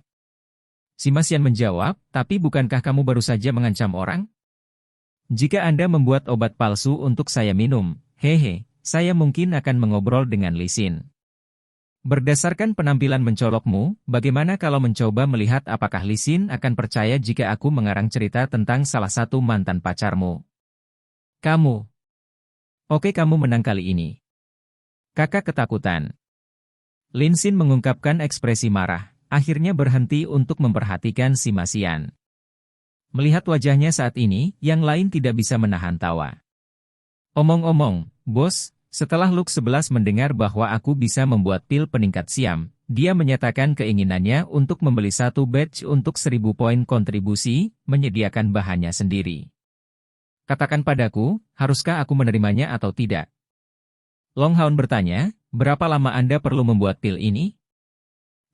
Sima Xian menjawab, tapi bukankah kamu baru saja mengancam orang? Jika Anda membuat obat palsu untuk saya minum, hehe, saya mungkin akan mengobrol dengan Li Xin. Berdasarkan penampilan mencolokmu, bagaimana kalau mencoba melihat apakah Li Xin akan percaya jika aku mengarang cerita tentang salah satu mantan pacarmu? Kamu. Oke, kamu menang kali ini. Kakak ketakutan. Lin Xin mengungkapkan ekspresi marah, akhirnya berhenti untuk memperhatikan Sima Xian. Melihat wajahnya saat ini, yang lain tidak bisa menahan tawa. Omong-omong, bos, setelah Luk 11 mendengar bahwa aku bisa membuat pil peningkat Siam, dia menyatakan keinginannya untuk membeli 1 batch untuk 1000 poin kontribusi, menyediakan bahannya sendiri. Katakan padaku, haruskah aku menerimanya atau tidak? Long Haon bertanya, berapa lama Anda perlu membuat pil ini?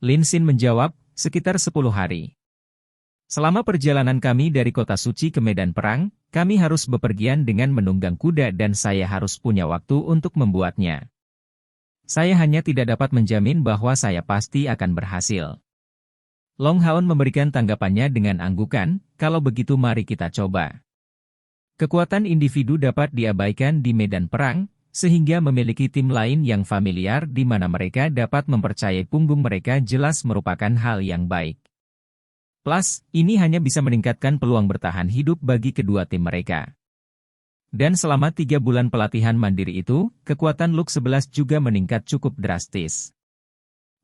Lin Xin menjawab, sekitar 10 hari. Selama perjalanan kami dari kota suci ke medan perang, kami harus bepergian dengan menunggang kuda dan saya harus punya waktu untuk membuatnya. Saya hanya tidak dapat menjamin bahwa saya pasti akan berhasil. Long Haon memberikan tanggapannya dengan anggukan, kalau begitu mari kita coba. Kekuatan individu dapat diabaikan di medan perang, sehingga memiliki tim lain yang familiar di mana mereka dapat mempercayai punggung mereka jelas merupakan hal yang baik. Plus, ini hanya bisa meningkatkan peluang bertahan hidup bagi kedua tim mereka. Dan selama 3 bulan pelatihan mandiri itu, kekuatan Luk 11 juga meningkat cukup drastis.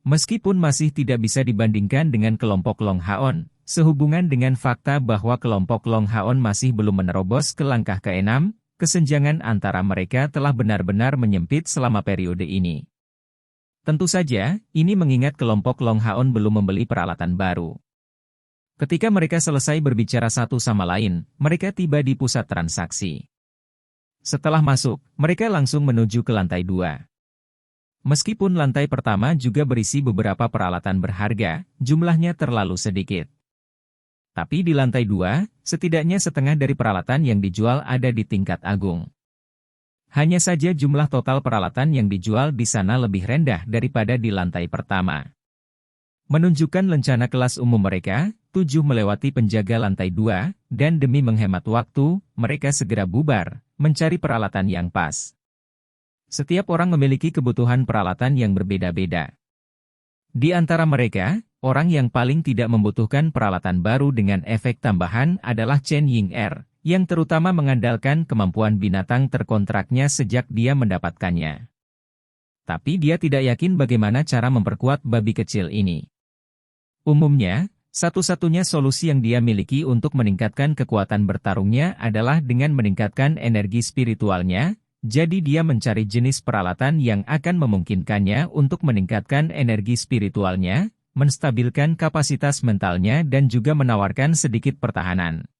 Meskipun masih tidak bisa dibandingkan dengan kelompok Long Haon, sehubungan dengan fakta bahwa kelompok Long Haon masih belum menerobos ke langkah ke-6, kesenjangan antara mereka telah benar-benar menyempit selama periode ini. Tentu saja, ini mengingat kelompok Long Haon belum membeli peralatan baru. Ketika mereka selesai berbicara satu sama lain, mereka tiba di pusat transaksi. Setelah masuk, mereka langsung menuju ke lantai 2. Meskipun lantai pertama juga berisi beberapa peralatan berharga, jumlahnya terlalu sedikit. Tapi di lantai 2, setidaknya setengah dari peralatan yang dijual ada di tingkat agung. Hanya saja jumlah total peralatan yang dijual di sana lebih rendah daripada di lantai pertama. Menunjukkan lencana kelas umum mereka, 7 melewati penjaga lantai 2, dan demi menghemat waktu, mereka segera bubar, mencari peralatan yang pas. Setiap orang memiliki kebutuhan peralatan yang berbeda-beda. Di antara mereka, orang yang paling tidak membutuhkan peralatan baru dengan efek tambahan adalah Chen Ying-er, yang terutama mengandalkan kemampuan binatang terkontraknya sejak dia mendapatkannya. Tapi dia tidak yakin bagaimana cara memperkuat babi kecil ini. Umumnya, satu-satunya solusi yang dia miliki untuk meningkatkan kekuatan bertarungnya adalah dengan meningkatkan energi spiritualnya, jadi dia mencari jenis peralatan yang akan memungkinkannya untuk meningkatkan energi spiritualnya, menstabilkan kapasitas mentalnya dan juga menawarkan sedikit pertahanan.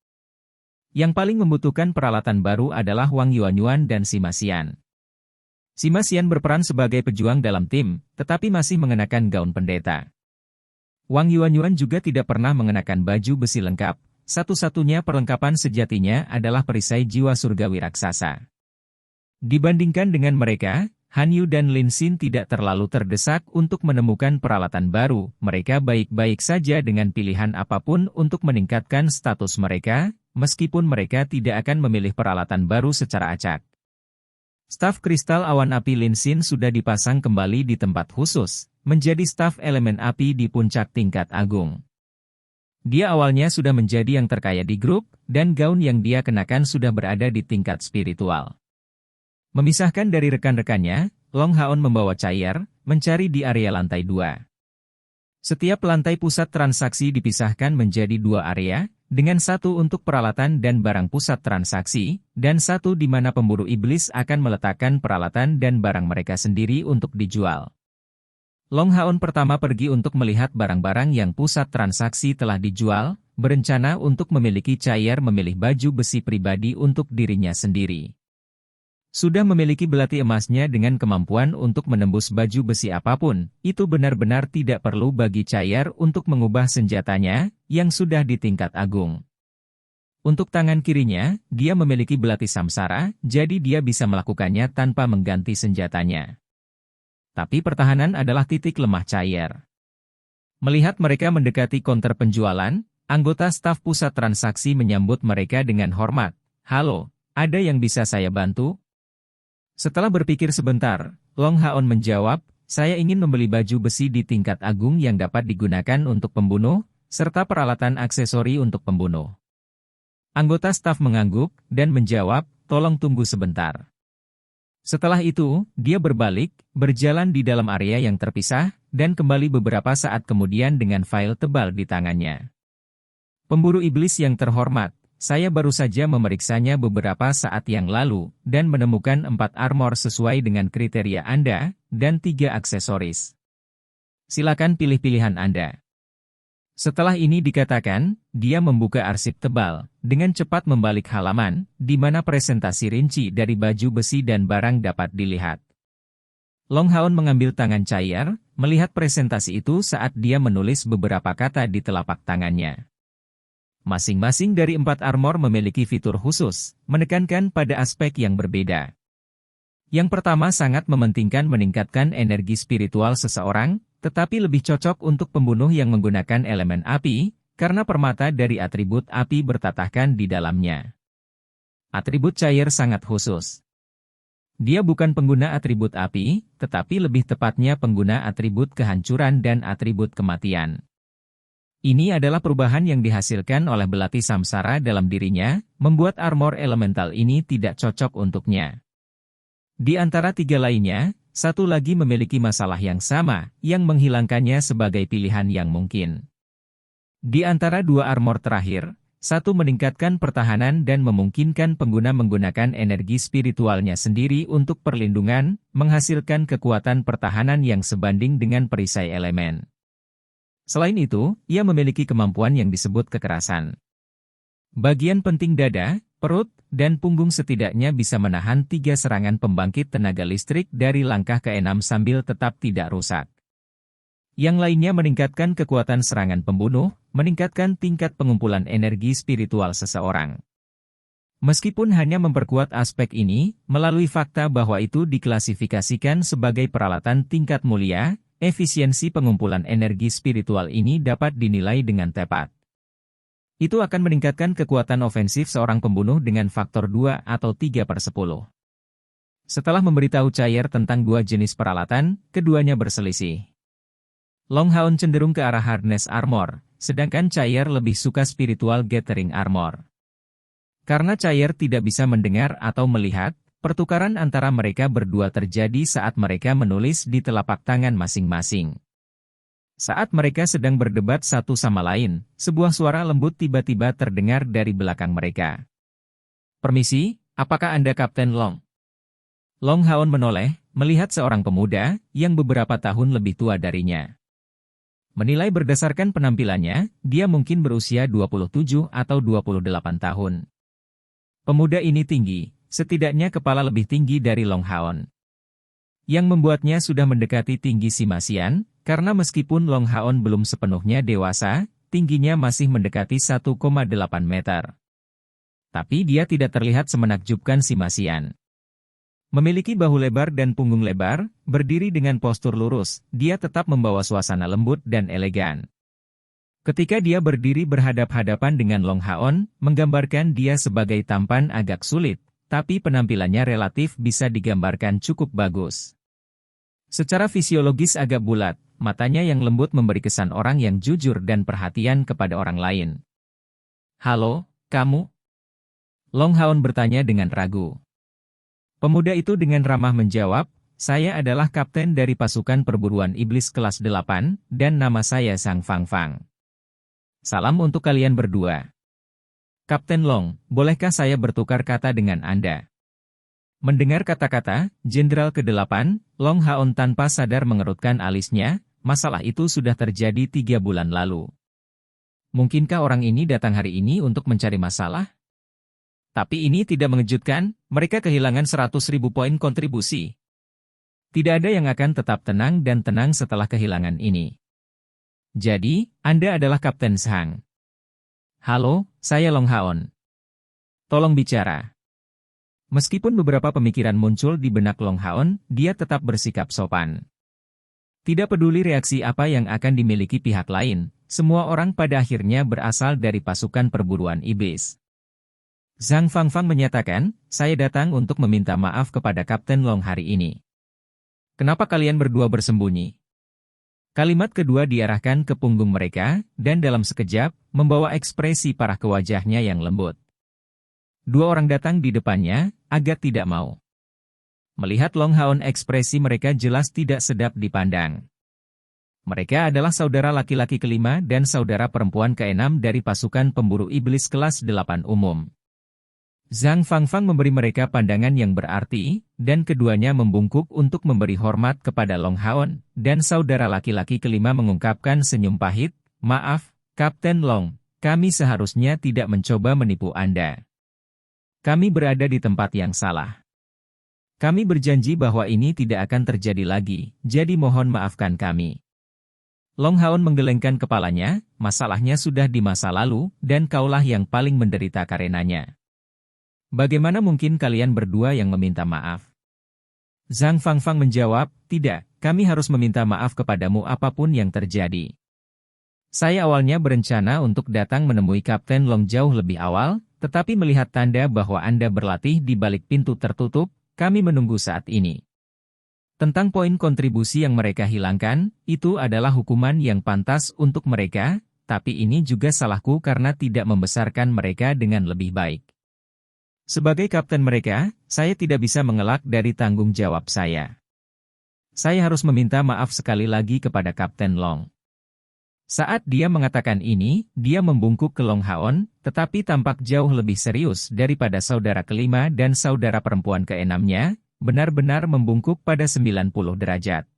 Yang paling membutuhkan peralatan baru adalah Wang Yuanyuan dan Sima Xian. Sima Xian berperan sebagai pejuang dalam tim, tetapi masih mengenakan gaun pendeta. Wang Yuanyuan juga tidak pernah mengenakan baju besi lengkap, satu-satunya perlengkapan sejatinya adalah perisai jiwa surgawi raksasa. Dibandingkan dengan mereka, Han Yu dan Lin Xin tidak terlalu terdesak untuk menemukan peralatan baru, mereka baik-baik saja dengan pilihan apapun untuk meningkatkan status mereka, meskipun mereka tidak akan memilih peralatan baru secara acak. Staf kristal awan api Lin Xin sudah dipasang kembali di tempat khusus, menjadi staf elemen api di puncak tingkat agung. Dia awalnya sudah menjadi yang terkaya di grup, dan gaun yang dia kenakan sudah berada di tingkat spiritual. Memisahkan dari rekan-rekannya, Long Haon membawa Chai'er, mencari di area lantai 2. Setiap lantai pusat transaksi dipisahkan menjadi 2 area, dengan 1 untuk peralatan dan barang pusat transaksi, dan 1 di mana pemburu iblis akan meletakkan peralatan dan barang mereka sendiri untuk dijual. Long Haon pertama pergi untuk melihat barang-barang yang pusat transaksi telah dijual, berencana untuk memiliki Chai'er memilih baju besi pribadi untuk dirinya sendiri. Sudah memiliki belati emasnya dengan kemampuan untuk menembus baju besi apapun, itu benar-benar tidak perlu bagi Chai'er untuk mengubah senjatanya, yang sudah di tingkat agung. Untuk tangan kirinya, dia memiliki belati samsara, jadi dia bisa melakukannya tanpa mengganti senjatanya. Tapi pertahanan adalah titik lemah Chair. Melihat mereka mendekati counter penjualan, anggota staf pusat transaksi menyambut mereka dengan hormat. "Halo, ada yang bisa saya bantu?" Setelah berpikir sebentar, Long Haon menjawab, "Saya ingin membeli baju besi di tingkat agung yang dapat digunakan untuk pembunuh, serta peralatan aksesori untuk pembunuh." Anggota staf mengangguk dan menjawab, "Tolong tunggu sebentar." Setelah itu, dia berbalik, berjalan di dalam area yang terpisah, dan kembali beberapa saat kemudian dengan file tebal di tangannya. "Pemburu iblis yang terhormat, saya baru saja memeriksanya beberapa saat yang lalu, dan menemukan 4 armor sesuai dengan kriteria Anda, dan 3 aksesoris. Silakan pilih pilihan Anda." Setelah ini dikatakan, dia membuka arsip tebal, dengan cepat membalik halaman, di mana presentasi rinci dari baju besi dan barang dapat dilihat. Long Haon mengambil tangan Chair, melihat presentasi itu saat dia menulis beberapa kata di telapak tangannya. Masing-masing dari 4 armor memiliki fitur khusus, menekankan pada aspek yang berbeda. Yang pertama sangat mementingkan meningkatkan energi spiritual seseorang, tetapi lebih cocok untuk pembunuh yang menggunakan elemen api, karena permata dari atribut api bertatahkan di dalamnya. Atribut Chair sangat khusus. Dia bukan pengguna atribut api, tetapi lebih tepatnya pengguna atribut kehancuran dan atribut kematian. Ini adalah perubahan yang dihasilkan oleh belati samsara dalam dirinya, membuat armor elemental ini tidak cocok untuknya. Di antara 3 lainnya, 1 lagi memiliki masalah yang sama, yang menghilangkannya sebagai pilihan yang mungkin. Di antara 2 armor terakhir, 1 meningkatkan pertahanan dan memungkinkan pengguna menggunakan energi spiritualnya sendiri untuk perlindungan, menghasilkan kekuatan pertahanan yang sebanding dengan perisai elemen. Selain itu, ia memiliki kemampuan yang disebut kekerasan. Bagian penting dada, perut, dan punggung setidaknya bisa menahan 3 serangan pembangkit tenaga listrik dari langkah ke-6 sambil tetap tidak rusak. Yang lainnya meningkatkan kekuatan serangan pembunuh, meningkatkan tingkat pengumpulan energi spiritual seseorang. Meskipun hanya memperkuat aspek ini, melalui fakta bahwa itu diklasifikasikan sebagai peralatan tingkat mulia, efisiensi pengumpulan energi spiritual ini dapat dinilai dengan tepat. Itu akan meningkatkan kekuatan ofensif seorang pembunuh dengan faktor 2 atau 3/10. Setelah memberitahu Chair tentang 2 jenis peralatan, keduanya berselisih. Long Haon cenderung ke arah harness armor, sedangkan Chair lebih suka spiritual gathering armor. Karena Chair tidak bisa mendengar atau melihat, pertukaran antara mereka berdua terjadi saat mereka menulis di telapak tangan masing-masing. Saat mereka sedang berdebat satu sama lain, sebuah suara lembut tiba-tiba terdengar dari belakang mereka. "Permisi, apakah Anda Kapten Long?" Long Haon menoleh, melihat seorang pemuda, yang beberapa tahun lebih tua darinya. Menilai berdasarkan penampilannya, dia mungkin berusia 27 atau 28 tahun. Pemuda ini tinggi, setidaknya kepala lebih tinggi dari Long Haon. Yang membuatnya sudah mendekati tinggi Simasian, karena meskipun Long Haon belum sepenuhnya dewasa, tingginya masih mendekati 1,8 meter. Tapi dia tidak terlihat semenakjubkan Simasian. Memiliki bahu lebar dan punggung lebar, berdiri dengan postur lurus, dia tetap membawa suasana lembut dan elegan. Ketika dia berdiri berhadap-hadapan dengan Long Haon, menggambarkan dia sebagai tampan agak sulit, tapi penampilannya relatif bisa digambarkan cukup bagus. Secara fisiologis agak bulat, matanya yang lembut memberi kesan orang yang jujur dan perhatian kepada orang lain. "Halo, kamu?" Long Haon bertanya dengan ragu. Pemuda itu dengan ramah menjawab, "Saya adalah kapten dari pasukan perburuan iblis kelas 8, dan nama saya Sang Fang Fang. Salam untuk kalian berdua." "Kapten Long, bolehkah saya bertukar kata dengan Anda?" Mendengar kata-kata Jenderal ke-8, Long Haon tanpa sadar mengerutkan alisnya, masalah itu sudah terjadi 3 bulan lalu. Mungkinkah orang ini datang hari ini untuk mencari masalah? Tapi ini tidak mengejutkan, mereka kehilangan 100.000 poin kontribusi. Tidak ada yang akan tetap tenang dan tenang setelah kehilangan ini. Jadi, Anda adalah Kapten Sang. "Halo, saya Long Haon. tolong bicara. Meskipun beberapa pemikiran muncul di benak Long Haon, dia tetap bersikap sopan. Tidak peduli reaksi apa yang akan dimiliki pihak lain, semua orang pada akhirnya berasal dari pasukan perburuan iblis. Zhang Fangfang menyatakan, saya datang untuk meminta maaf kepada Kapten Long hari ini. Kenapa kalian berdua bersembunyi? Kalimat kedua diarahkan ke punggung mereka, dan dalam sekejap, membawa ekspresi parah ke wajahnya yang lembut. Dua orang datang di depannya, agak tidak mau. Melihat Long Haon, ekspresi mereka jelas tidak sedap dipandang. Mereka adalah saudara laki-laki kelima dan saudara perempuan keenam dari pasukan pemburu iblis kelas 8 umum. Zhang Fangfang memberi mereka pandangan yang berarti, dan keduanya membungkuk untuk memberi hormat kepada Long Haon, dan saudara laki-laki kelima mengungkapkan senyum pahit, maaf, Kapten Long, kami seharusnya tidak mencoba menipu Anda. Kami berada di tempat yang salah. Kami berjanji bahwa ini tidak akan terjadi lagi, jadi mohon maafkan kami. Long Haon menggelengkan kepalanya, masalahnya sudah di masa lalu, dan kaulah yang paling menderita karenanya. Bagaimana mungkin kalian berdua yang meminta maaf? Zhang Fangfang menjawab, tidak, kami harus meminta maaf kepadamu apapun yang terjadi. Saya awalnya berencana untuk datang menemui Kapten Long jauh lebih awal, tetapi melihat tanda bahwa Anda berlatih di balik pintu tertutup, kami menunggu saat ini. Tentang poin kontribusi yang mereka hilangkan, itu adalah hukuman yang pantas untuk mereka, tapi ini juga salahku karena tidak membesarkan mereka dengan lebih baik. Sebagai kapten mereka, saya tidak bisa mengelak dari tanggung jawab saya. Saya harus meminta maaf sekali lagi kepada Kapten Long. Saat dia mengatakan ini, dia membungkuk ke Long Haon, tetapi tampak jauh lebih serius daripada saudara kelima dan saudara perempuan keenamnya, benar-benar membungkuk pada 90 derajat.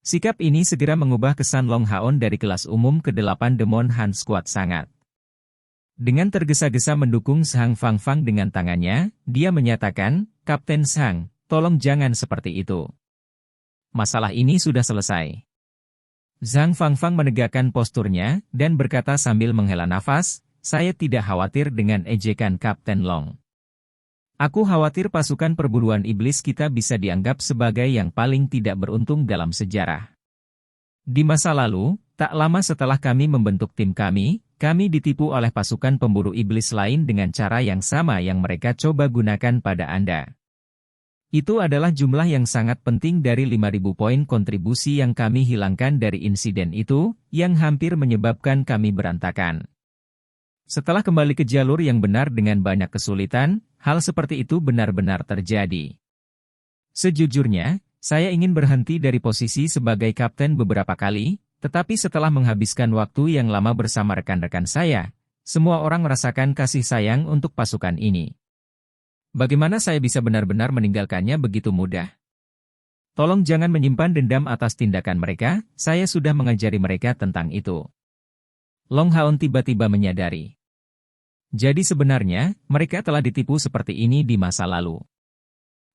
Sikap ini segera mengubah kesan Long Haon dari kelas umum ke-8 Demon Han Squad sangat. Dengan tergesa-gesa mendukung Zhang Fangfang dengan tangannya, dia menyatakan, Kapten Zhang, tolong jangan seperti itu. Masalah ini sudah selesai. Zhang Fangfang menegakkan posturnya, dan berkata sambil menghela nafas, saya tidak khawatir dengan ejekan Kapten Long. Aku khawatir pasukan perburuan iblis kita bisa dianggap sebagai yang paling tidak beruntung dalam sejarah. Di masa lalu, tak lama setelah kami membentuk tim kami ditipu oleh pasukan pemburu iblis lain dengan cara yang sama yang mereka coba gunakan pada Anda. Itu adalah jumlah yang sangat penting dari 5.000 poin kontribusi yang kami hilangkan dari insiden itu, yang hampir menyebabkan kami berantakan. Setelah kembali ke jalur yang benar dengan banyak kesulitan, hal seperti itu benar-benar terjadi. Sejujurnya, saya ingin berhenti dari posisi sebagai kapten beberapa kali, tetapi setelah menghabiskan waktu yang lama bersama rekan-rekan saya, semua orang merasakan kasih sayang untuk pasukan ini. Bagaimana saya bisa benar-benar meninggalkannya begitu mudah? Tolong jangan menyimpan dendam atas tindakan mereka, saya sudah mengajari mereka tentang itu. Long Haon tiba-tiba menyadari. Jadi sebenarnya, mereka telah ditipu seperti ini di masa lalu.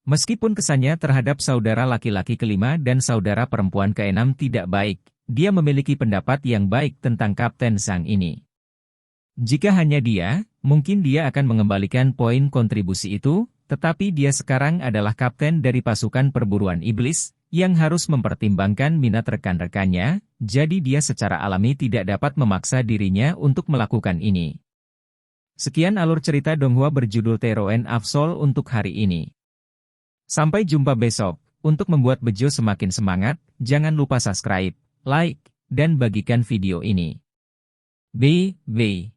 Meskipun kesannya terhadap saudara laki-laki kelima dan saudara perempuan keenam tidak baik, dia memiliki pendapat yang baik tentang Kapten Zhang ini. Jika hanya dia, mungkin dia akan mengembalikan poin kontribusi itu, tetapi dia sekarang adalah kapten dari pasukan perburuan iblis, yang harus mempertimbangkan minat rekan-rekannya, jadi dia secara alami tidak dapat memaksa dirinya untuk melakukan ini. Sekian alur cerita Donghua berjudul Teroen Afsol untuk hari ini. Sampai jumpa besok. Untuk membuat Bejo semakin semangat, jangan lupa subscribe, like, dan bagikan video ini. Bye.